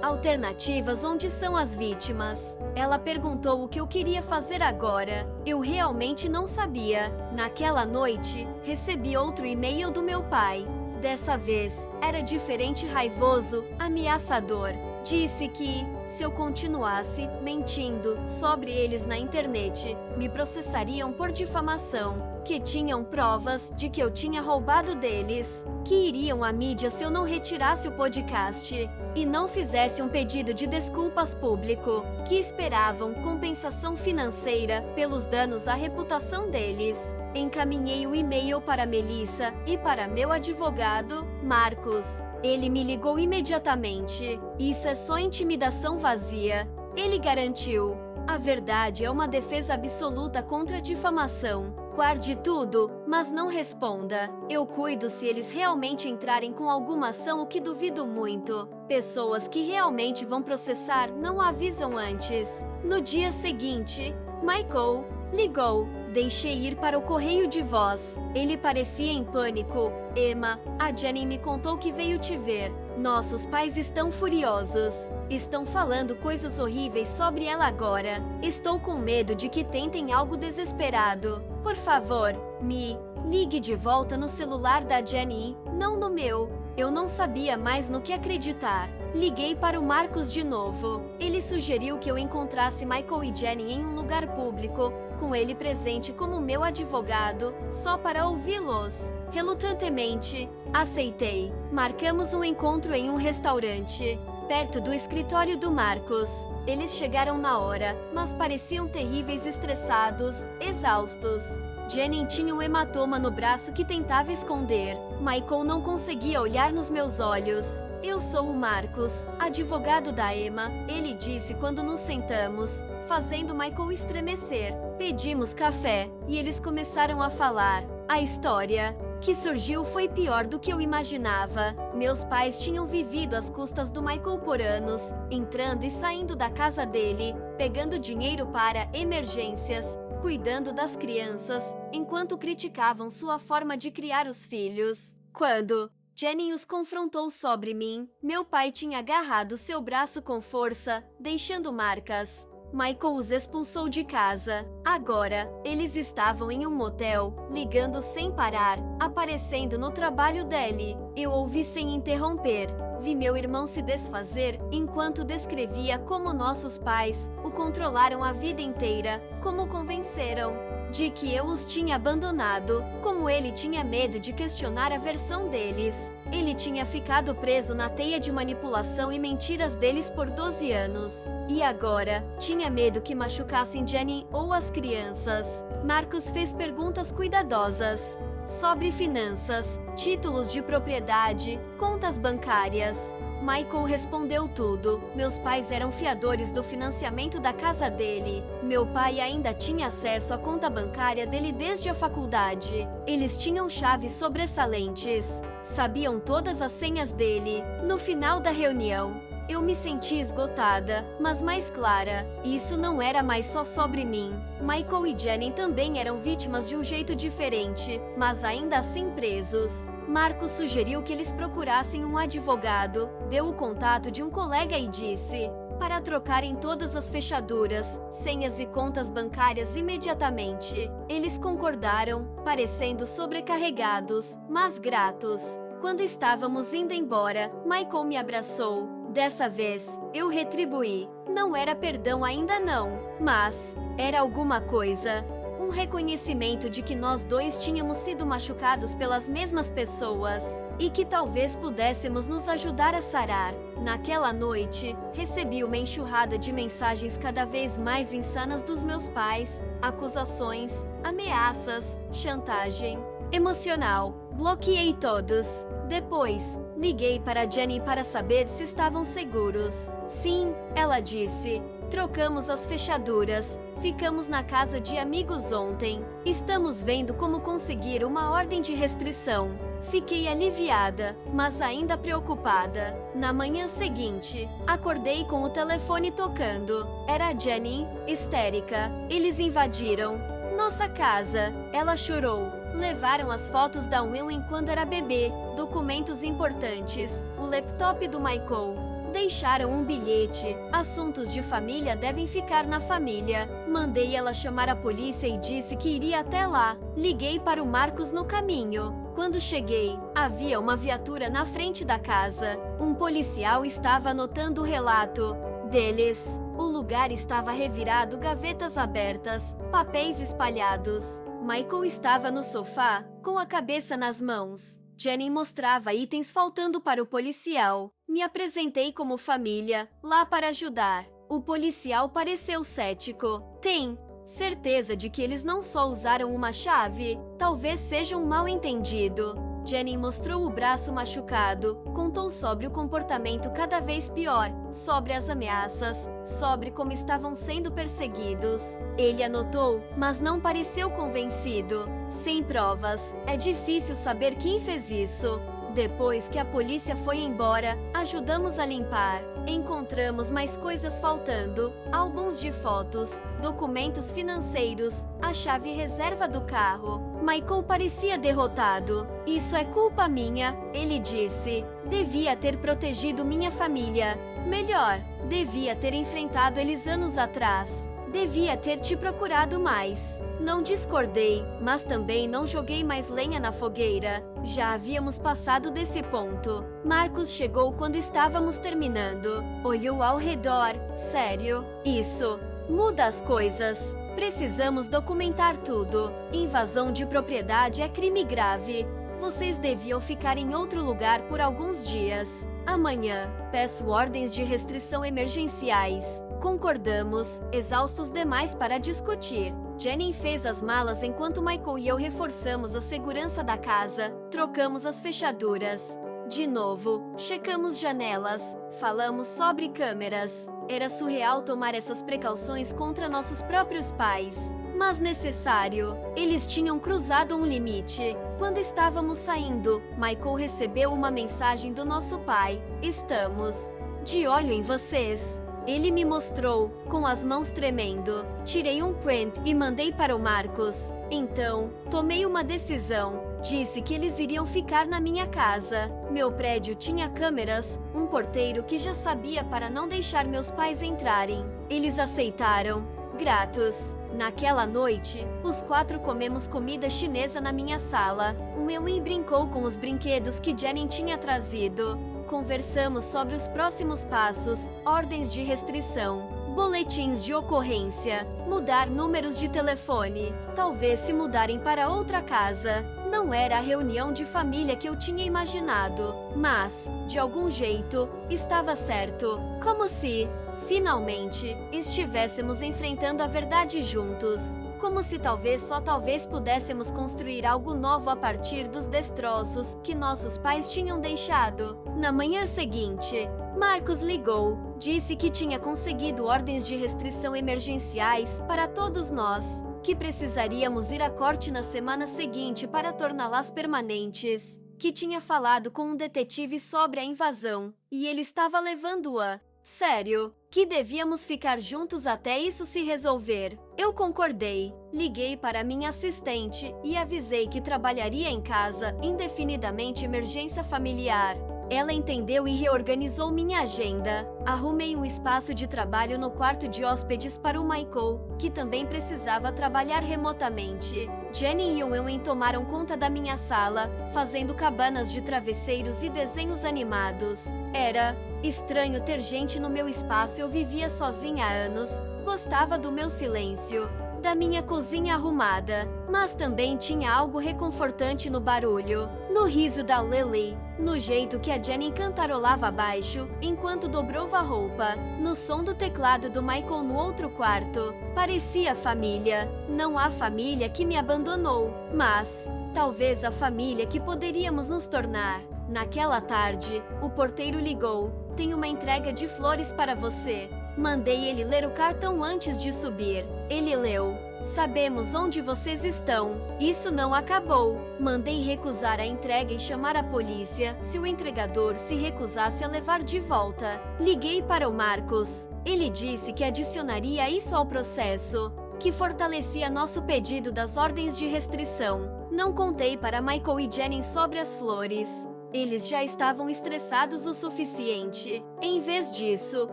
alternativas onde são as vítimas. Ela perguntou o que eu queria fazer agora. Eu realmente não sabia. Naquela noite, recebi outro e-mail do meu pai. Dessa vez, era diferente, raivoso, ameaçador. Disse que, se eu continuasse mentindo sobre eles na internet, me processariam por difamação, que tinham provas de que eu tinha roubado deles, que iriam à mídia se eu não retirasse o podcast e não fizesse um pedido de desculpas público, que esperavam compensação financeira pelos danos à reputação deles. Encaminhei o e-mail para Melissa e para meu advogado, Marcos. Ele me ligou imediatamente. Isso é só intimidação vazia. Ele garantiu. A verdade é uma defesa absoluta contra a difamação. Guarde tudo, mas não responda. Eu cuido se eles realmente entrarem com alguma ação, o que duvido muito. Pessoas que realmente vão processar não avisam antes. No dia seguinte, Michael ligou. Deixei ir para o correio de voz. Ele parecia em pânico. Emma, a Jenny me contou que veio te ver. Nossos pais estão furiosos. Estão falando coisas horríveis sobre ela agora. Estou com medo de que tentem algo desesperado. Por favor, me ligue de volta no celular da Jenny, não no meu. Eu não sabia mais no que acreditar. Liguei para o Marcos de novo. Ele sugeriu que eu encontrasse Michael e Jenny em um lugar público, com ele presente como meu advogado, só para ouvi-los. Relutantemente, aceitei. Marcamos um encontro em um restaurante, perto do escritório do Marcos. Eles chegaram na hora, mas pareciam terríveis, estressados, exaustos. Jenny tinha um hematoma no braço que tentava esconder. Michael não conseguia olhar nos meus olhos. Eu sou o Marcos, advogado da Emma, ele disse quando nos sentamos, fazendo Michael estremecer. Pedimos café e eles começaram a falar. A história que surgiu foi pior do que eu imaginava. Meus pais tinham vivido às custas do Michael por anos, entrando e saindo da casa dele, pegando dinheiro para emergências, cuidando das crianças, enquanto criticavam sua forma de criar os filhos. Quando Jenny os confrontou sobre mim, meu pai tinha agarrado seu braço com força, deixando marcas. Michael os expulsou de casa. Agora, eles estavam em um motel, ligando sem parar, aparecendo no trabalho dele. Eu ouvi sem interromper. Vi meu irmão se desfazer enquanto descrevia como nossos pais o controlaram a vida inteira, como o convenceram de que eu os tinha abandonado, como ele tinha medo de questionar a versão deles. Ele tinha ficado preso na teia de manipulação e mentiras deles por 12 anos. E agora, tinha medo que machucassem Jenny ou as crianças. Marcos fez perguntas cuidadosas sobre finanças, títulos de propriedade, contas bancárias. Michael respondeu tudo. Meus pais eram fiadores do financiamento da casa dele. Meu pai ainda tinha acesso à conta bancária dele desde a faculdade. Eles tinham chaves sobressalentes. Sabiam todas as senhas dele. No final da reunião, eu me senti esgotada, mas mais clara. Isso não era mais só sobre mim. Michael e Jenny também eram vítimas de um jeito diferente, mas ainda assim presos. Marcos sugeriu que eles procurassem um advogado, deu o contato de um colega e disse para trocarem todas as fechaduras, senhas e contas bancárias imediatamente. Eles concordaram, parecendo sobrecarregados, mas gratos. Quando estávamos indo embora, Michael me abraçou. Dessa vez, eu retribuí. Não era perdão ainda não, mas era alguma coisa. Um reconhecimento de que nós dois tínhamos sido machucados pelas mesmas pessoas e que talvez pudéssemos nos ajudar a sarar. Naquela noite, recebi uma enxurrada de mensagens cada vez mais insanas dos meus pais, acusações, ameaças, chantagem emocional. Bloqueei todos. Depois, liguei para Jenny para saber se estavam seguros. Sim, ela disse. Trocamos as fechaduras. Ficamos na casa de amigos ontem. Estamos vendo como conseguir uma ordem de restrição. Fiquei aliviada, mas ainda preocupada. Na manhã seguinte, acordei com o telefone tocando. Era a Jenny, histérica. Eles invadiram nossa casa. Ela chorou. Levaram as fotos da Will quando era bebê, documentos importantes, o laptop do Michael. Deixaram um bilhete. Assuntos de família devem ficar na família. Mandei ela chamar a polícia e disse que iria até lá. Liguei para o Marcos no caminho. Quando cheguei, havia uma viatura na frente da casa. Um policial estava anotando o relato deles. O lugar estava revirado, gavetas abertas, papéis espalhados. Michael estava no sofá, com a cabeça nas mãos. Jenny mostrava itens faltando para o policial. Me apresentei como família, lá para ajudar. O policial pareceu cético. Tem certeza de que eles não só usaram uma chave? Talvez seja um mal-entendido. Jenny mostrou o braço machucado, contou sobre o comportamento cada vez pior, sobre as ameaças, sobre como estavam sendo perseguidos. Ele anotou, mas não pareceu convencido. Sem provas, é difícil saber quem fez isso. Depois que a polícia foi embora, ajudamos a limpar. Encontramos mais coisas faltando: álbuns de fotos, documentos financeiros, a chave reserva do carro. Michael parecia derrotado. Isso é culpa minha, ele disse. Devia ter protegido minha família. Melhor, devia ter enfrentado eles anos atrás. Devia ter te procurado mais. Não discordei, mas também não joguei mais lenha na fogueira. Já havíamos passado desse ponto. Marcos chegou quando estávamos terminando. Olhou ao redor. Sério? Isso muda as coisas. Precisamos documentar tudo. Invasão de propriedade é crime grave. Vocês deviam ficar em outro lugar por alguns dias. Amanhã, peço ordens de restrição emergenciais. Concordamos, exaustos demais para discutir. Jenny fez as malas enquanto Michael e eu reforçamos a segurança da casa. Trocamos as fechaduras. De novo, checamos janelas. Falamos sobre câmeras. Era surreal tomar essas precauções contra nossos próprios pais. Mas necessário. Eles tinham cruzado um limite. Quando estávamos saindo, Michael recebeu uma mensagem do nosso pai. Estamos de olho em vocês. Ele me mostrou, com as mãos tremendo. Tirei um print e mandei para o Marcos. Então, tomei uma decisão. Disse que eles iriam ficar na minha casa. Meu prédio tinha câmeras, um porteiro que já sabia para não deixar meus pais entrarem. Eles aceitaram, gratos. Naquela noite, os 4 comemos comida chinesa na minha sala. O Ewan brincou com os brinquedos que Jenny tinha trazido. Conversamos sobre os próximos passos, ordens de restrição, boletins de ocorrência, mudar números de telefone, talvez se mudarem para outra casa. Não era a reunião de família que eu tinha imaginado, mas, de algum jeito, estava certo. Como se, finalmente, estivéssemos enfrentando a verdade juntos. Como se talvez só talvez pudéssemos construir algo novo a partir dos destroços que nossos pais tinham deixado. Na manhã seguinte, Marcos ligou, disse que tinha conseguido ordens de restrição emergenciais para todos nós, que precisaríamos ir à corte na semana seguinte para torná-las permanentes, que tinha falado com um detetive sobre a invasão, e ele estava levando-a sério, que devíamos ficar juntos até isso se resolver. Eu concordei. Liguei para minha assistente e avisei que trabalharia em casa, indefinidamente emergência familiar. Ela entendeu e reorganizou minha agenda. Arrumei um espaço de trabalho no quarto de hóspedes para o Michael, que também precisava trabalhar remotamente. Jenny e Ewan tomaram conta da minha sala, fazendo cabanas de travesseiros e desenhos animados. Era estranho ter gente no meu espaço. Eu vivia sozinha há anos. Gostava do meu silêncio, da minha cozinha arrumada, mas também tinha algo reconfortante no barulho, no riso da Lily, no jeito que a Jenny cantarolava baixo enquanto dobrava a roupa, no som do teclado do Michael no outro quarto. Parecia família. Não a família que me abandonou, mas talvez a família que poderíamos nos tornar. Naquela tarde, o porteiro ligou. Tem uma entrega de flores para você. Mandei ele ler o cartão antes de subir. Ele leu: sabemos onde vocês estão. Isso não acabou. Mandei recusar a entrega e chamar a polícia se o entregador se recusasse a levar de volta. Liguei para o Marcos. Ele disse que adicionaria isso ao processo, que fortalecia nosso pedido das ordens de restrição. Não contei para Michael e Jenny sobre as flores. Eles já estavam estressados o suficiente. Em vez disso,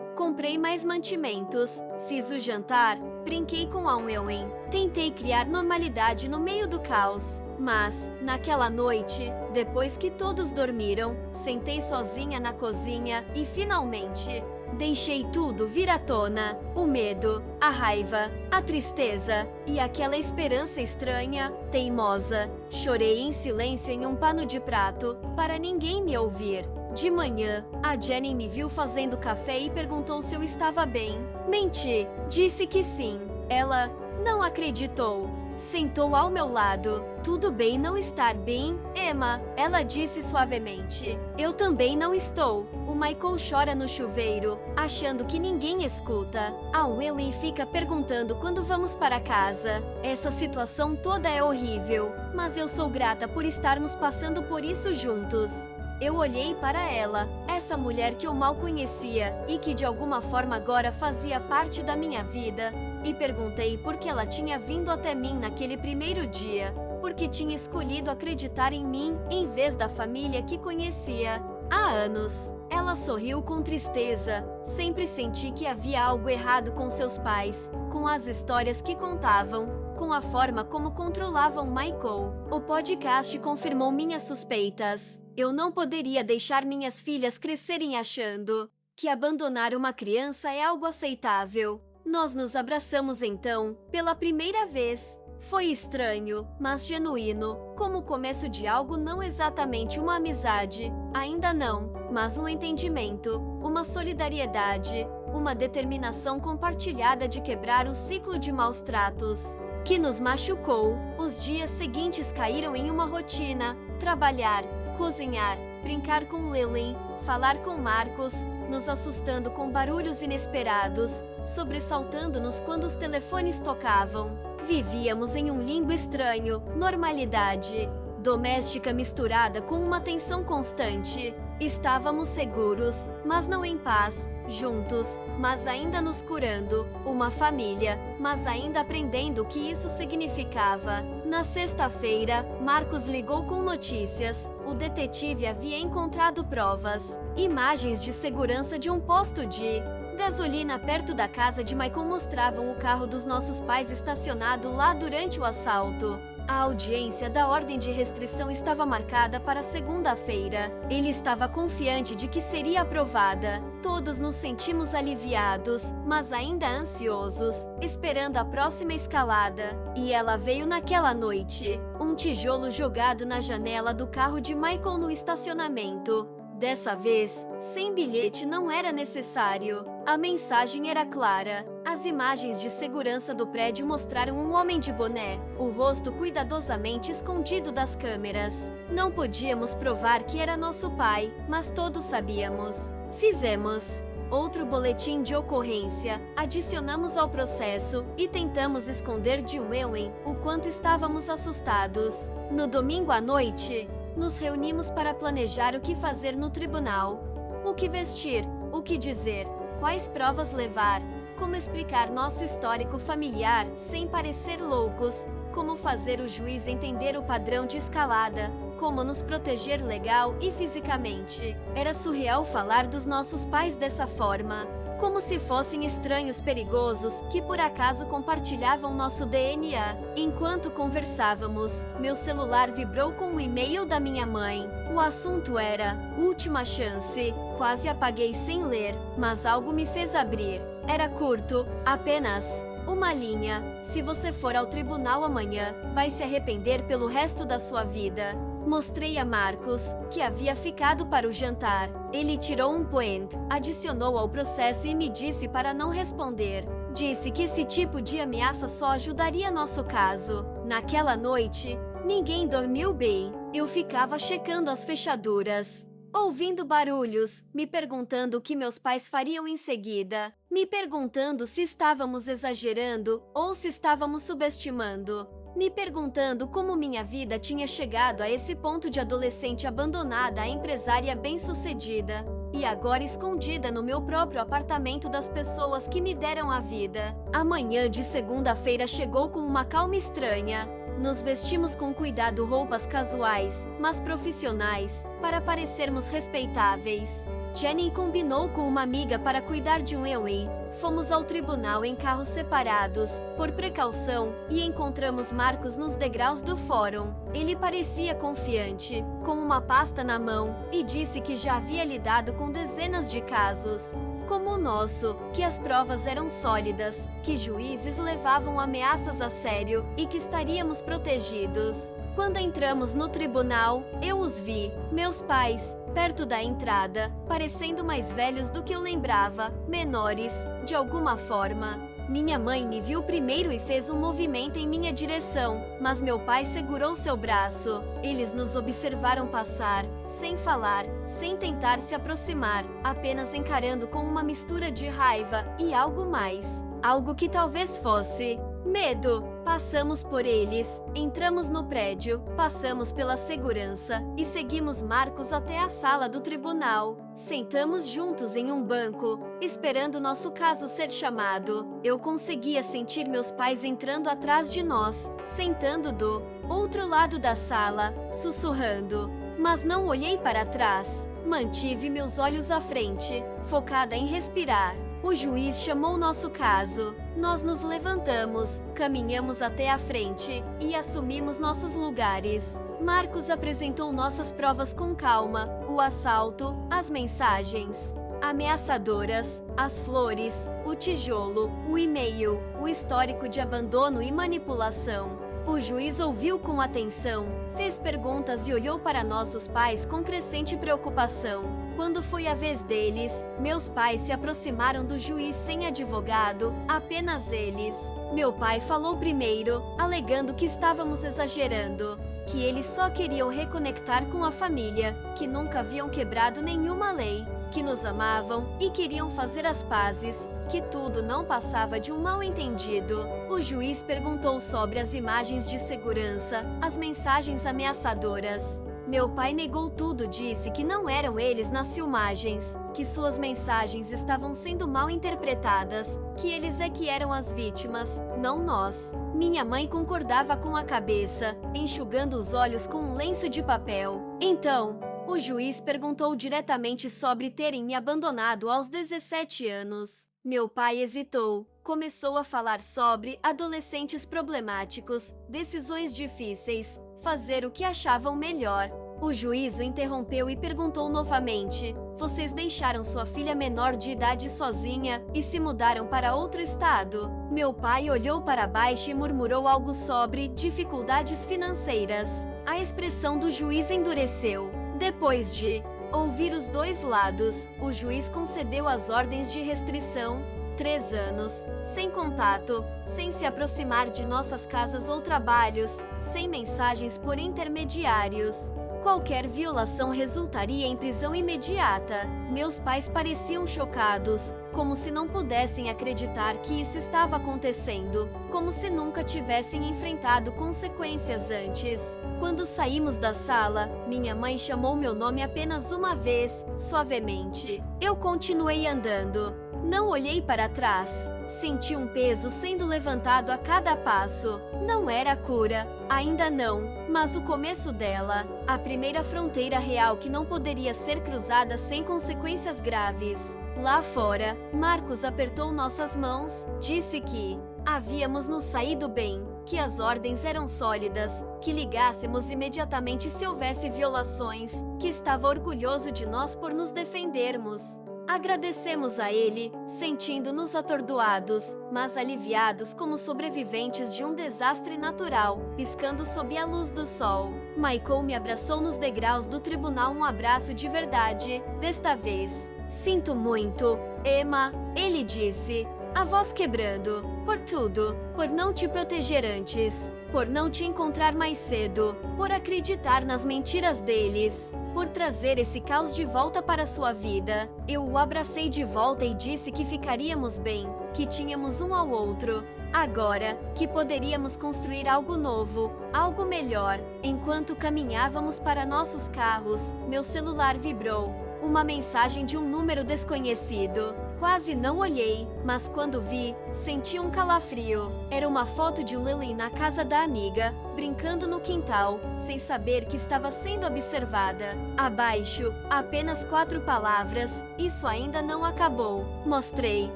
comprei mais mantimentos, fiz o jantar, brinquei com a Owen. Tentei criar normalidade no meio do caos. Mas, naquela noite, depois que todos dormiram, sentei sozinha na cozinha e, finalmente, deixei tudo vir à tona. O medo, a raiva, a tristeza e aquela esperança estranha, teimosa. Chorei em silêncio em um pano de prato, para ninguém me ouvir. De manhã, a Jenny me viu fazendo café e perguntou se eu estava bem. Menti, disse que sim. Ela não acreditou. Sentou ao meu lado. Tudo bem não estar bem, Emma? Ela disse suavemente. Eu também não estou. O Michael chora no chuveiro, achando que ninguém escuta. A Willie fica perguntando quando vamos para casa. Essa situação toda é horrível, mas eu sou grata por estarmos passando por isso juntos. Eu olhei para ela, essa mulher que eu mal conhecia e que de alguma forma agora fazia parte da minha vida, e perguntei por que ela tinha vindo até mim naquele primeiro dia, porque tinha escolhido acreditar em mim em vez da família que conhecia há anos. Ela sorriu com tristeza. Sempre senti que havia algo errado com seus pais, com as histórias que contavam, com a forma como controlavam Michael. O podcast confirmou minhas suspeitas. Eu não poderia deixar minhas filhas crescerem achando que abandonar uma criança é algo aceitável. Nós nos abraçamos então, pela primeira vez. Foi estranho, mas genuíno, como o começo de algo, não exatamente uma amizade, ainda não, mas um entendimento, uma solidariedade, uma determinação compartilhada de quebrar o ciclo de maus tratos que nos machucou. Os dias seguintes caíram em uma rotina: trabalhar, cozinhar, brincar com Lily, falar com Marcos, nos assustando com barulhos inesperados, sobressaltando-nos quando os telefones tocavam. Vivíamos em um limbo estranho, normalidade doméstica misturada com uma tensão constante. Estávamos seguros, mas não em paz, juntos, mas ainda nos curando, uma família, mas ainda aprendendo o que isso significava. Na sexta-feira, Marcos ligou com notícias. O detetive havia encontrado provas, imagens de segurança de um posto de gasolina perto da casa de Michael mostravam o carro dos nossos pais estacionado lá durante o assalto. A audiência da ordem de restrição estava marcada para segunda-feira. Ele estava confiante de que seria aprovada. Todos nos sentimos aliviados, mas ainda ansiosos, esperando a próxima escalada. E ela veio naquela noite. Um tijolo jogado na janela do carro de Michael no estacionamento. Dessa vez, sem bilhete não era necessário. A mensagem era clara. As imagens de segurança do prédio mostraram um homem de boné, o rosto cuidadosamente escondido das câmeras. Não podíamos provar que era nosso pai, mas todos sabíamos. Fizemos outro boletim de ocorrência, adicionamos ao processo e tentamos esconder de Owen o quanto estávamos assustados. No domingo à noite, nos reunimos para planejar o que fazer no tribunal. O que vestir, o que dizer, quais provas levar, como explicar nosso histórico familiar sem parecer loucos, como fazer o juiz entender o padrão de escalada, como nos proteger legal e fisicamente. Era surreal falar dos nossos pais dessa forma, como se fossem estranhos perigosos que por acaso compartilhavam nosso DNA. Enquanto conversávamos, meu celular vibrou com um e-mail da minha mãe. O assunto era última chance. Quase apaguei sem ler, mas algo me fez abrir. Era curto, apenas uma linha. Se você for ao tribunal amanhã, vai se arrepender pelo resto da sua vida. Mostrei a Marcos, que havia ficado para o jantar. Ele tirou um point, adicionou ao processo e me disse para não responder. Disse que esse tipo de ameaça só ajudaria nosso caso. Naquela noite, ninguém dormiu bem. Eu ficava checando as fechaduras. ouvindo barulhos, me perguntando o que meus pais fariam em seguida, me perguntando se estávamos exagerando ou se estávamos subestimando, me perguntando como minha vida tinha chegado a esse ponto de adolescente abandonada a empresária bem-sucedida, e agora escondida no meu próprio apartamento das pessoas que me deram a vida. A manhã de segunda-feira chegou com uma calma estranha. Nos vestimos com cuidado roupas casuais, mas profissionais, para parecermos respeitáveis. Jenny combinou com uma amiga para cuidar de um EUI. Fomos ao tribunal em carros separados, por precaução, e encontramos Marcos nos degraus do fórum. Ele parecia confiante, com uma pasta na mão, e disse que já havia lidado com dezenas de casos, como o nosso, que as provas eram sólidas, que juízes levavam ameaças a sério e que estaríamos protegidos. Quando entramos no tribunal, eu os vi, meus pais, perto da entrada, parecendo mais velhos do que eu lembrava, menores, de alguma forma. Minha mãe me viu primeiro e fez um movimento em minha direção, mas meu pai segurou seu braço. Eles nos observaram passar, sem falar, sem tentar se aproximar, apenas encarando com uma mistura de raiva e algo mais. Algo que talvez fosse medo. Passamos por eles, entramos no prédio, passamos pela segurança e seguimos Marcos até a sala do tribunal. Sentamos juntos em um banco, esperando nosso caso ser chamado. Eu conseguia sentir meus pais entrando atrás de nós, sentando do outro lado da sala, sussurrando. Mas não olhei para trás. Mantive meus olhos à frente, focada em respirar. O juiz chamou nosso caso. Nós nos levantamos, caminhamos até a frente e assumimos nossos lugares. Marcos apresentou nossas provas com calma: o assalto, as mensagens ameaçadoras, as flores, o tijolo, o e-mail, o histórico de abandono e manipulação. O juiz ouviu com atenção, fez perguntas e olhou para nossos pais com crescente preocupação. Quando foi a vez deles, meus pais se aproximaram do juiz sem advogado, apenas eles. Meu pai falou primeiro, alegando que estávamos exagerando, que eles só queriam reconectar com a família, que nunca haviam quebrado nenhuma lei, que nos amavam e queriam fazer as pazes, que tudo não passava de um mal-entendido. O juiz perguntou sobre as imagens de segurança, as mensagens ameaçadoras. Meu pai negou tudo, disse que não eram eles nas filmagens, que suas mensagens estavam sendo mal interpretadas, que eles é que eram as vítimas, não nós. Minha mãe concordava com a cabeça, enxugando os olhos com um lenço de papel. Então, o juiz perguntou diretamente sobre terem me abandonado aos 17 anos. Meu pai hesitou. Começou a falar sobre adolescentes problemáticos, decisões difíceis, fazer o que achavam melhor. O juiz o interrompeu e perguntou novamente: vocês deixaram sua filha menor de idade sozinha e se mudaram para outro estado? Meu pai olhou para baixo e murmurou algo sobre dificuldades financeiras. A expressão do juiz endureceu. Depois de ouvir os dois lados, o juiz concedeu as ordens de restrição: 3 anos, sem contato, sem se aproximar de nossas casas ou trabalhos, sem mensagens por intermediários. Qualquer violação resultaria em prisão imediata. Meus pais pareciam chocados, como se não pudessem acreditar que isso estava acontecendo, como se nunca tivessem enfrentado consequências antes. Quando saímos da sala, minha mãe chamou meu nome apenas uma vez, suavemente. Eu continuei andando. Não olhei para trás. Senti um peso sendo levantado a cada passo. Não era a cura, ainda não, mas o começo dela. A primeira fronteira real que não poderia ser cruzada sem consequências graves. Lá fora, Marcos apertou nossas mãos, disse que havíamos nos saído bem, que as ordens eram sólidas, que ligássemos imediatamente se houvesse violações, que estava orgulhoso de nós por nos defendermos. Agradecemos a ele, sentindo-nos atordoados, mas aliviados como sobreviventes de um desastre natural, piscando sob a luz do sol. Michael me abraçou nos degraus do tribunal, um abraço de verdade, desta vez. Sinto muito, Emma, ele disse, a voz quebrando, por tudo, por não te proteger antes. por não te encontrar mais cedo, por acreditar nas mentiras deles, por trazer esse caos de volta para sua vida. Eu o abracei de volta e disse que ficaríamos bem, que tínhamos um ao outro. Agora, que poderíamos construir algo novo, algo melhor. Enquanto caminhávamos para nossos carros, meu celular vibrou. Uma mensagem de um número desconhecido. Quase não olhei, mas quando vi, senti um calafrio. Era uma foto de Lily na casa da amiga, brincando no quintal, sem saber que estava sendo observada. Abaixo, apenas 4 palavras: "Isso ainda não acabou." Mostrei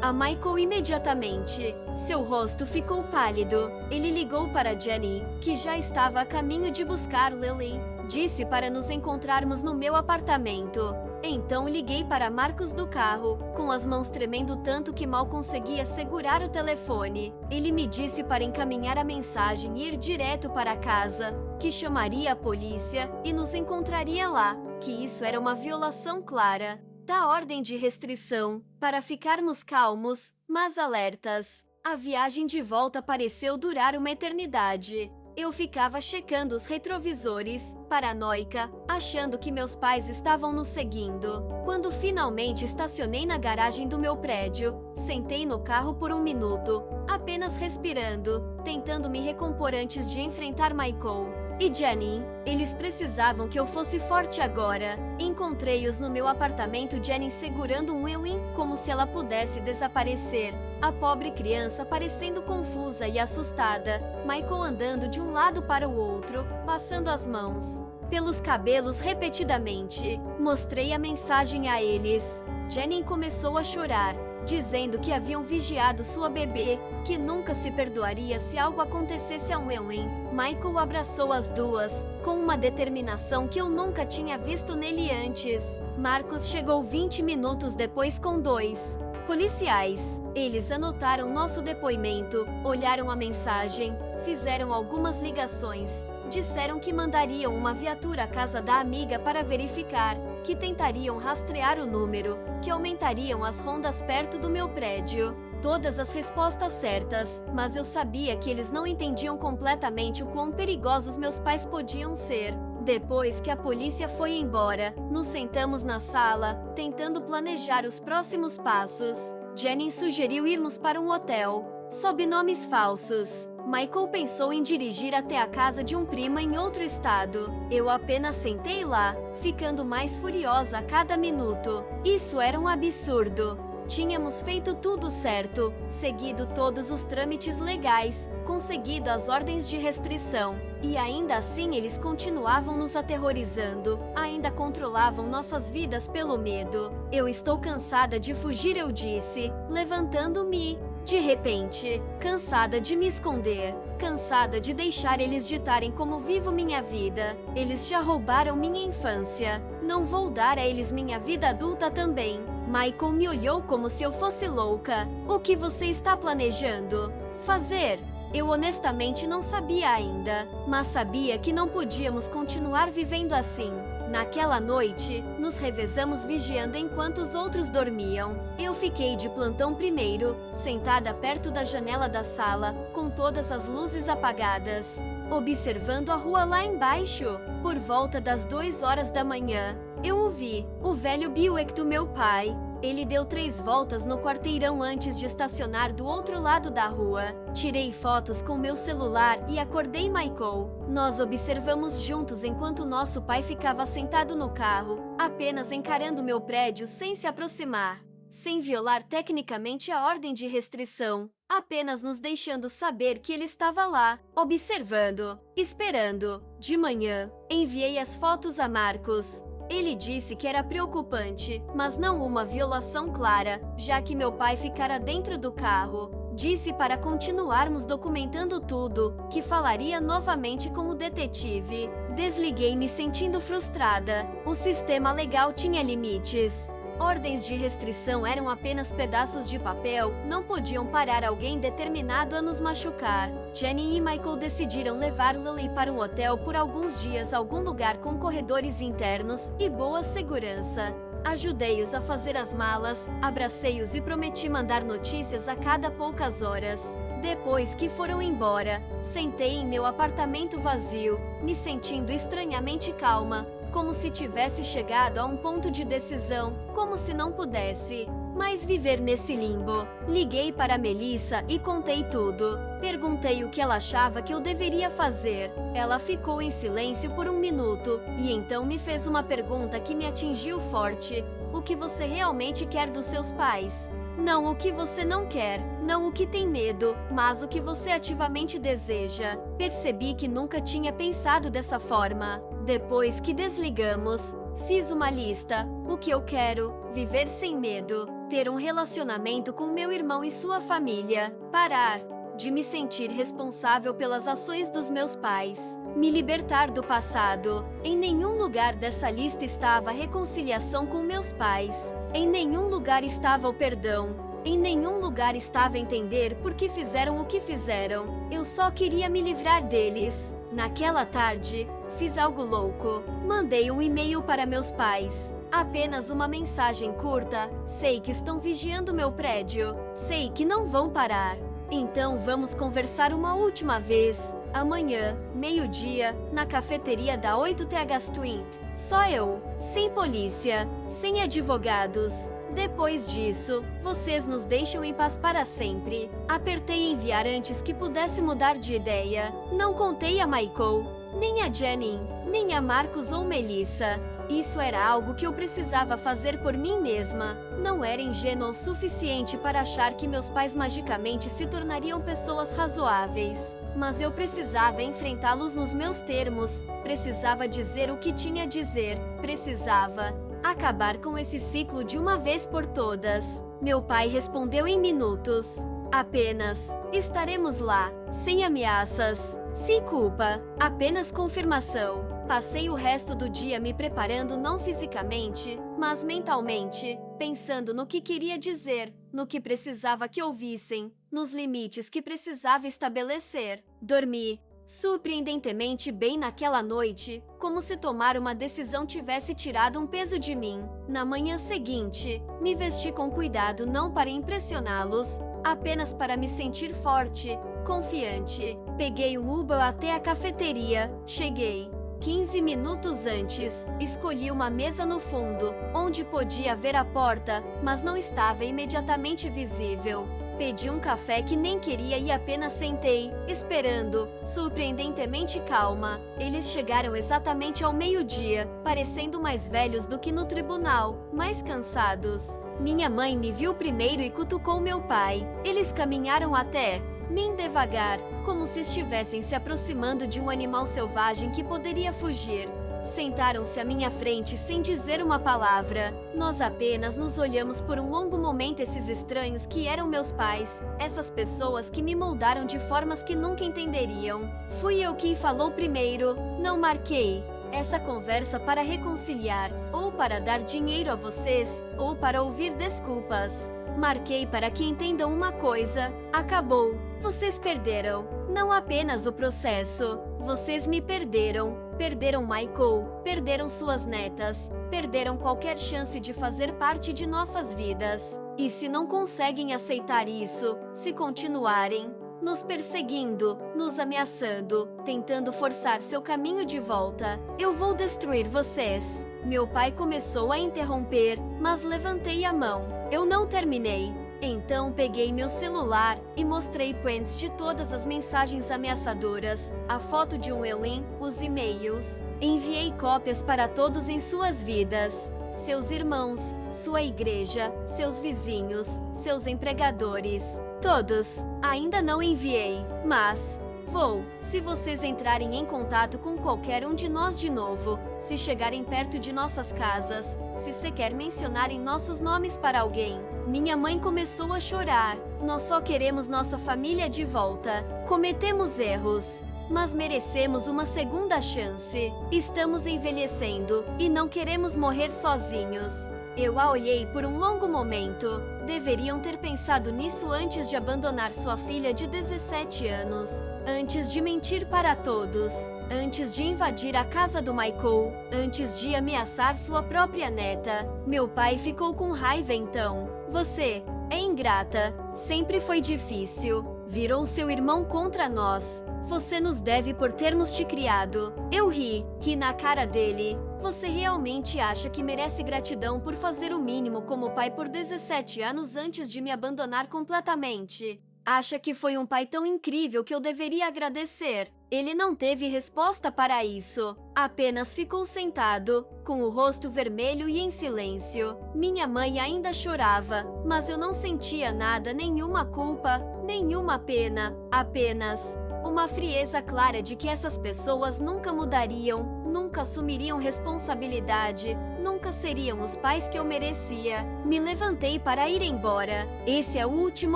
a Michael imediatamente. Seu rosto ficou pálido. Ele ligou para Jenny, que já estava a caminho de buscar Lily. Disse para nos encontrarmos no meu apartamento. Então liguei para Marcos do carro, com as mãos tremendo tanto que mal conseguia segurar o telefone. Ele me disse para encaminhar a mensagem e ir direto para casa, que chamaria a polícia e nos encontraria lá, que isso era uma violação clara da ordem de restrição, para ficarmos calmos, mas alertas. A viagem de volta pareceu durar uma eternidade. Eu ficava checando os retrovisores, paranoica, achando que meus pais estavam nos seguindo. Quando finalmente estacionei na garagem do meu prédio, sentei no carro por 1 minuto, apenas respirando, tentando me recompor antes de enfrentar Michael e Jenny. Eles precisavam que eu fosse forte agora. Encontrei-os no meu apartamento, Jenny segurando um Ewing como se ela pudesse desaparecer. A pobre criança parecendo confusa e assustada. Michael andando de um lado para o outro, passando as mãos pelos cabelos repetidamente. Mostrei a mensagem a eles. Jenny começou a chorar, dizendo que haviam vigiado sua bebê, que nunca se perdoaria se algo acontecesse a Ewing. Michael abraçou as duas, com uma determinação que eu nunca tinha visto nele antes. Marcos chegou 20 minutos depois com 2 policiais. Eles anotaram nosso depoimento, olharam a mensagem, fizeram algumas ligações, disseram que mandariam uma viatura à casa da amiga para verificar, que tentariam rastrear o número, que aumentariam as rondas perto do meu prédio. Todas as respostas certas, mas eu sabia que eles não entendiam completamente o quão perigosos meus pais podiam ser. Depois que a polícia foi embora, nos sentamos na sala, tentando planejar os próximos passos. Jenny sugeriu irmos para um hotel, sob nomes falsos. Michael pensou em dirigir até a casa de um primo em outro estado. Eu apenas sentei lá, ficando mais furiosa a cada minuto. Isso era um absurdo. Tínhamos feito tudo certo, seguido todos os trâmites legais, conseguido as ordens de restrição. E ainda assim eles continuavam nos aterrorizando, ainda controlavam nossas vidas pelo medo. Eu estou cansada de fugir, eu disse, levantando-me. De repente, cansada de me esconder, cansada de deixar eles ditarem como vivo minha vida. Eles já roubaram minha infância. Não vou dar a eles minha vida adulta também. Michael me olhou como se eu fosse louca. O que você está planejando fazer? Eu honestamente não sabia ainda, mas sabia que não podíamos continuar vivendo assim. Naquela noite, nos revezamos vigiando enquanto os outros dormiam. Eu fiquei de plantão primeiro, sentada perto da janela da sala, com todas as luzes apagadas, observando a rua lá embaixo. Por volta das 2 horas da manhã, eu ouvi o velho Buick do meu pai. Ele deu 3 voltas no quarteirão antes de estacionar do outro lado da rua. Tirei fotos com meu celular e acordei Michael. Nós observamos juntos enquanto nosso pai ficava sentado no carro, apenas encarando meu prédio sem se aproximar, sem violar tecnicamente a ordem de restrição, apenas nos deixando saber que ele estava lá, observando, esperando. De manhã, enviei as fotos a Marcos. Ele disse que era preocupante, mas não uma violação clara, já que meu pai ficara dentro do carro. Disse para continuarmos documentando tudo, que falaria novamente com o detetive. Desliguei-me sentindo frustrada. O sistema legal tinha limites. Ordens de restrição eram apenas pedaços de papel, não podiam parar alguém determinado a nos machucar. Jenny e Michael decidiram levar Lily para um hotel por alguns dias, algum lugar com corredores internos e boa segurança. Ajudei-os a fazer as malas, abracei-os e prometi mandar notícias a cada poucas horas. Depois que foram embora, sentei em meu apartamento vazio, me sentindo estranhamente calma, como se tivesse chegado a um ponto de decisão, como se não pudesse mais viver nesse limbo. Liguei para Melissa e contei tudo. Perguntei o que ela achava que eu deveria fazer. Ela ficou em silêncio por um minuto e então me fez uma pergunta que me atingiu forte. O que você realmente quer dos seus pais? Não o que você não quer, não o que tem medo, mas o que você ativamente deseja. Percebi que nunca tinha pensado dessa forma. Depois que desligamos, fiz uma lista. O que eu quero: viver sem medo, ter um relacionamento com meu irmão e sua família, parar de me sentir responsável pelas ações dos meus pais, me libertar do passado. Em nenhum lugar dessa lista estava a reconciliação com meus pais. Em nenhum lugar estava o perdão. Em nenhum lugar estava entender por que fizeram o que fizeram. Eu só queria me livrar deles. Naquela tarde, fiz algo louco. Mandei um e-mail para meus pais. Apenas uma mensagem curta. Sei que estão vigiando meu prédio. Sei que não vão parar. Então vamos conversar uma última vez. Amanhã, meio-dia, na cafeteria da 8th Street. Só eu. Sem polícia. Sem advogados. Depois disso, vocês nos deixam em paz para sempre. Apertei enviar antes que pudesse mudar de ideia. Não contei a Michael, nem a Jenny, nem a Marcos ou Melissa. Isso era algo que eu precisava fazer por mim mesma. Não era ingênua o suficiente para achar que meus pais magicamente se tornariam pessoas razoáveis. Mas eu precisava enfrentá-los nos meus termos. Precisava dizer o que tinha a dizer. Precisava acabar com esse ciclo de uma vez por todas. Meu pai respondeu em minutos. Apenas, estaremos lá, sem ameaças, sem culpa, apenas confirmação. Passei o resto do dia me preparando não fisicamente, mas mentalmente, pensando no que queria dizer, no que precisava que ouvissem, nos limites que precisava estabelecer. Dormi surpreendentemente bem naquela noite, como se tomar uma decisão tivesse tirado um peso de mim. Na manhã seguinte, me vesti com cuidado não para impressioná-los, apenas para me sentir forte, confiante. Peguei um Uber até a cafeteria. Cheguei 15 minutos antes. Escolhi uma mesa no fundo, onde podia ver a porta, mas não estava imediatamente visível. Pedi um café que nem queria e apenas sentei, esperando, surpreendentemente calma. Eles chegaram exatamente ao meio-dia, parecendo mais velhos do que no tribunal, mais cansados. Minha mãe me viu primeiro e cutucou meu pai. Eles caminharam até mim devagar, como se estivessem se aproximando de um animal selvagem que poderia fugir. Sentaram-se à minha frente sem dizer uma palavra. Nós apenas nos olhamos por um longo momento. Esses estranhos que eram meus pais, essas pessoas que me moldaram de formas que nunca entenderiam. Fui eu quem falou primeiro. Não marquei essa conversa para reconciliar, ou para dar dinheiro a vocês, ou para ouvir desculpas. Marquei para que entendam uma coisa: acabou. Vocês perderam. Não apenas o processo. Vocês me perderam. Perderam Michael, perderam suas netas, perderam qualquer chance de fazer parte de nossas vidas. E se não conseguem aceitar isso, se continuarem nos perseguindo, nos ameaçando, tentando forçar seu caminho de volta, eu vou destruir vocês. Meu pai começou a interromper, mas levantei a mão. Eu não terminei. Então peguei meu celular e mostrei prints de todas as mensagens ameaçadoras, a foto de um Ellen, os e-mails. Enviei cópias para todos em suas vidas. Seus irmãos, sua igreja, seus vizinhos, seus empregadores. Todos. Ainda não enviei, mas vou. Se vocês entrarem em contato com qualquer um de nós de novo, se chegarem perto de nossas casas, se sequer mencionarem nossos nomes para alguém. Minha mãe começou a chorar. Nós só queremos nossa família de volta. Cometemos erros, mas merecemos uma segunda chance. Estamos envelhecendo e não queremos morrer sozinhos. Eu a olhei por um longo momento. Deveriam ter pensado nisso antes de abandonar sua filha de 17 anos. Antes de mentir para todos. Antes de invadir a casa do Michael. Antes de ameaçar sua própria neta. Meu pai ficou com raiva então. Você é ingrata. Sempre foi difícil. Virou seu irmão contra nós. Você nos deve por termos te criado. Eu ri na cara dele. Você realmente acha que merece gratidão por fazer o mínimo como pai por 17 anos antes de me abandonar completamente? Acha que foi um pai tão incrível que eu deveria agradecer? Ele não teve resposta para isso. Apenas ficou sentado, com o rosto vermelho e em silêncio. Minha mãe ainda chorava, mas eu não sentia nada, nenhuma culpa, nenhuma pena, apenas uma frieza clara de que essas pessoas nunca mudariam, nunca assumiriam responsabilidade, nunca seriam os pais que eu merecia. Me levantei para ir embora. Esse é o último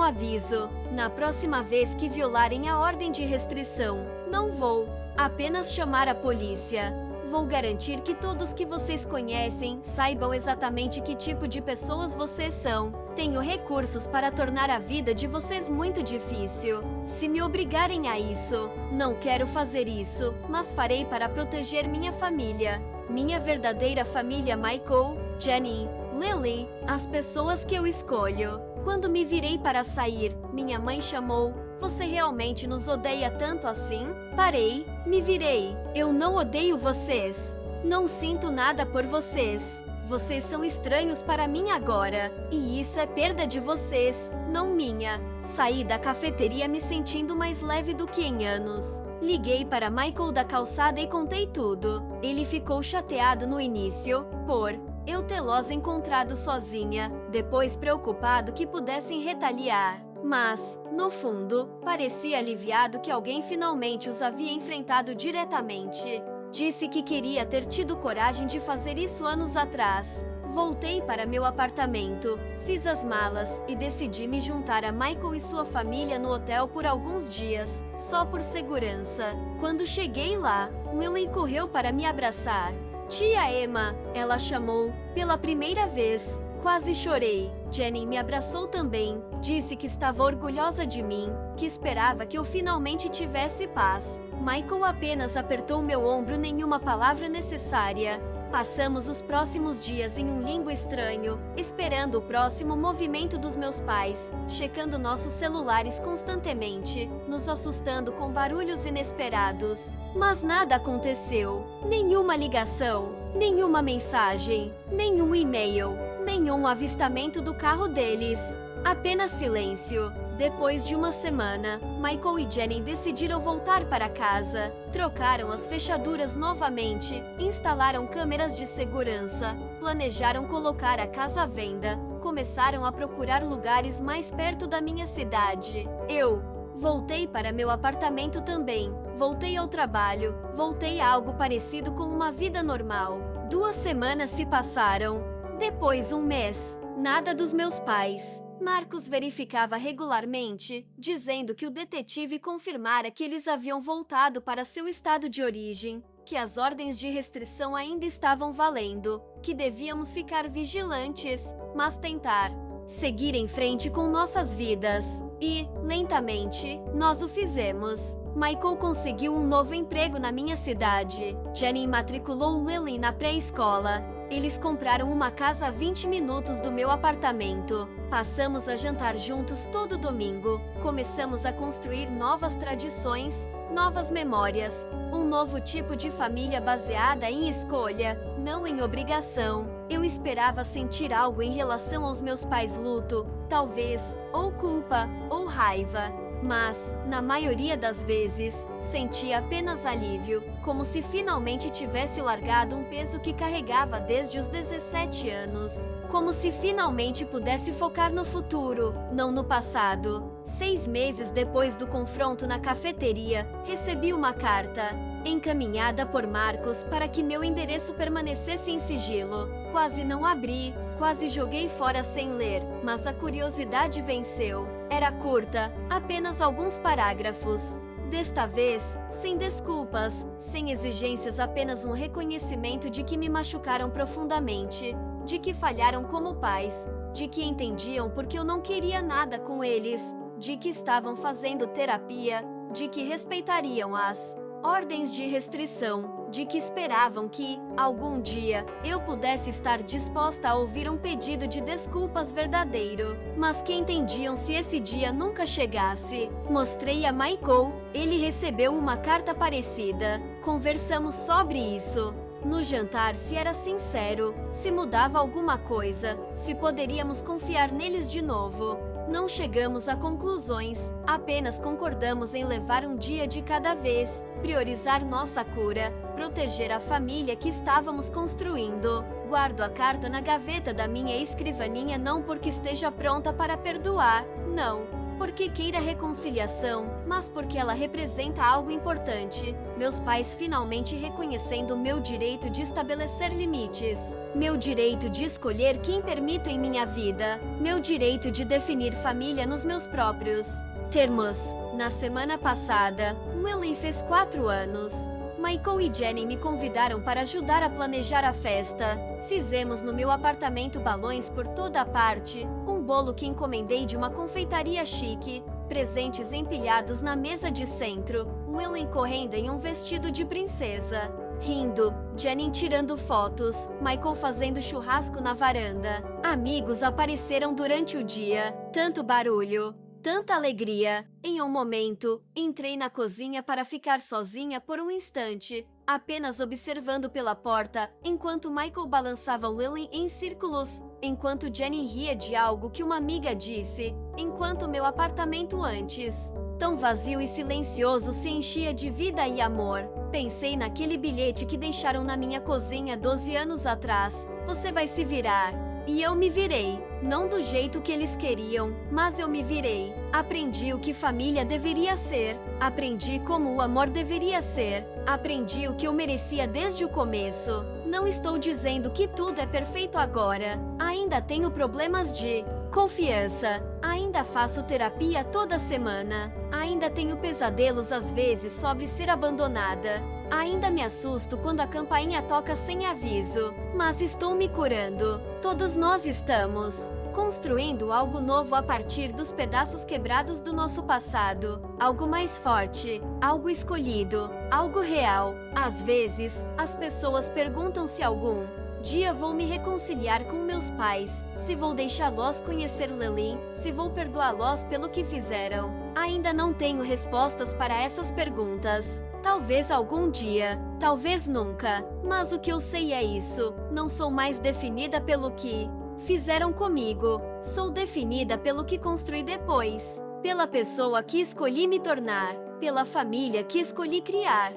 aviso. Na próxima vez que violarem a ordem de restrição, não vou apenas chamar a polícia. Vou garantir que todos que vocês conhecem saibam exatamente que tipo de pessoas vocês são. Tenho recursos para tornar a vida de vocês muito difícil. Se me obrigarem a isso, não quero fazer isso, mas farei para proteger minha família. Minha verdadeira família: Michael, Jenny, Lily, as pessoas que eu escolho. Quando me virei para sair, minha mãe chamou: "Você realmente nos odeia tanto assim?" Parei, me virei. Eu não odeio vocês. Não sinto nada por vocês. Vocês são estranhos para mim agora, e isso é perda de vocês, não minha. Saí da cafeteria me sentindo mais leve do que em anos. Liguei para Michael da calçada e contei tudo. Ele ficou chateado no início, por eu tê-los encontrado sozinha, depois preocupado que pudessem retaliar. Mas, no fundo, parecia aliviado que alguém finalmente os havia enfrentado diretamente. Disse que queria ter tido coragem de fazer isso anos atrás. Voltei para meu apartamento, fiz as malas e decidi me juntar a Michael e sua família no hotel por alguns dias, só por segurança. Quando cheguei lá, Lily correu para me abraçar. "Tia Emma", ela chamou, pela primeira vez. Quase chorei. Jenny me abraçou também. Disse que estava orgulhosa de mim, que esperava que eu finalmente tivesse paz. Michael apenas apertou meu ombro, nenhuma palavra necessária. Passamos os próximos dias em um limbo estranho, esperando o próximo movimento dos meus pais, checando nossos celulares constantemente, nos assustando com barulhos inesperados. Mas nada aconteceu. Nenhuma ligação, nenhuma mensagem, nenhum e-mail, nenhum avistamento do carro deles. Apenas silêncio. Depois de uma semana, Michael e Jenny decidiram voltar para casa. Trocaram as fechaduras novamente, instalaram câmeras de segurança, planejaram colocar a casa à venda, começaram a procurar lugares mais perto da minha cidade. Eu voltei para meu apartamento também. Voltei ao trabalho, voltei a algo parecido com uma vida normal. 2 semanas se passaram. Depois 1 mês. Nada dos meus pais. Marcos verificava regularmente, dizendo que o detetive confirmara que eles haviam voltado para seu estado de origem, que as ordens de restrição ainda estavam valendo, que devíamos ficar vigilantes, mas tentar seguir em frente com nossas vidas. E, lentamente, nós o fizemos. Michael conseguiu um novo emprego na minha cidade. Jenny matriculou Lily na pré-escola. Eles compraram uma casa a 20 minutos do meu apartamento. Passamos a jantar juntos todo domingo. Começamos a construir novas tradições, novas memórias, um novo tipo de família baseada em escolha, não em obrigação. Eu esperava sentir algo em relação aos meus pais: luto, talvez, ou culpa, ou raiva. Mas, na maioria das vezes, senti apenas alívio, como se finalmente tivesse largado um peso que carregava desde os 17 anos. Como se finalmente pudesse focar no futuro, não no passado. 6 meses depois do confronto na cafeteria, recebi uma carta, encaminhada por Marcos para que meu endereço permanecesse em sigilo. Quase não abri, quase joguei fora sem ler, mas a curiosidade venceu. Era curta, apenas alguns parágrafos. Desta vez, sem desculpas, sem exigências, apenas um reconhecimento de que me machucaram profundamente, de que falharam como pais, de que entendiam porque eu não queria nada com eles, de que estavam fazendo terapia, de que respeitariam as ordens de restrição. de que esperavam que, algum dia, eu pudesse estar disposta a ouvir um pedido de desculpas verdadeiro, mas que entendiam se esse dia nunca chegasse. Mostrei a Michael, ele recebeu uma carta parecida. Conversamos sobre isso. No jantar, se era sincero, se mudava alguma coisa, se poderíamos confiar neles de novo. Não chegamos a conclusões, apenas concordamos em levar um dia de cada vez, priorizar nossa cura, proteger a família que estávamos construindo. Guardo a carta na gaveta da minha escrivaninha não porque esteja pronta para perdoar, não. Porque queira reconciliação, mas porque ela representa algo importante. Meus pais finalmente reconhecendo meu direito de estabelecer limites. Meu direito de escolher quem permito em minha vida. Meu direito de definir família nos meus próprios termos. Na semana passada, Willie fez 4 anos. Michael e Jenny me convidaram para ajudar a planejar a festa. Fizemos no meu apartamento balões por toda a parte, um bolo que encomendei de uma confeitaria chique, presentes empilhados na mesa de centro, Willie correndo em um vestido de princesa. Rindo, Jenny tirando fotos, Michael fazendo churrasco na varanda. Amigos apareceram durante o dia, tanto barulho, tanta alegria. Em um momento, entrei na cozinha para ficar sozinha por um instante, apenas observando pela porta, enquanto Michael balançava Lily em círculos, enquanto Jenny ria de algo que uma amiga disse, enquanto meu apartamento antes, tão vazio e silencioso, se enchia de vida e amor. Pensei naquele bilhete que deixaram na minha cozinha 12 anos atrás. Você vai se virar. E eu me virei. Não do jeito que eles queriam, mas eu me virei. Aprendi o que família deveria ser. Aprendi como o amor deveria ser. Aprendi o que eu merecia desde o começo. Não estou dizendo que tudo é perfeito agora. Ainda tenho problemas de confiança. Ainda faço terapia toda semana. Ainda tenho pesadelos às vezes sobre ser abandonada. Ainda me assusto quando a campainha toca sem aviso. Mas estou me curando. Todos nós estamos construindo algo novo a partir dos pedaços quebrados do nosso passado. Algo mais forte, algo escolhido, algo real. Às vezes, as pessoas perguntam se algum dia vou me reconciliar com meus pais, se vou deixá-los conhecer Lily, se vou perdoá-los pelo que fizeram. Ainda não tenho respostas para essas perguntas. Talvez algum dia, talvez nunca. Mas o que eu sei é isso: não sou mais definida pelo que fizeram comigo. Sou definida pelo que construí depois, pela pessoa que escolhi me tornar, pela família que escolhi criar.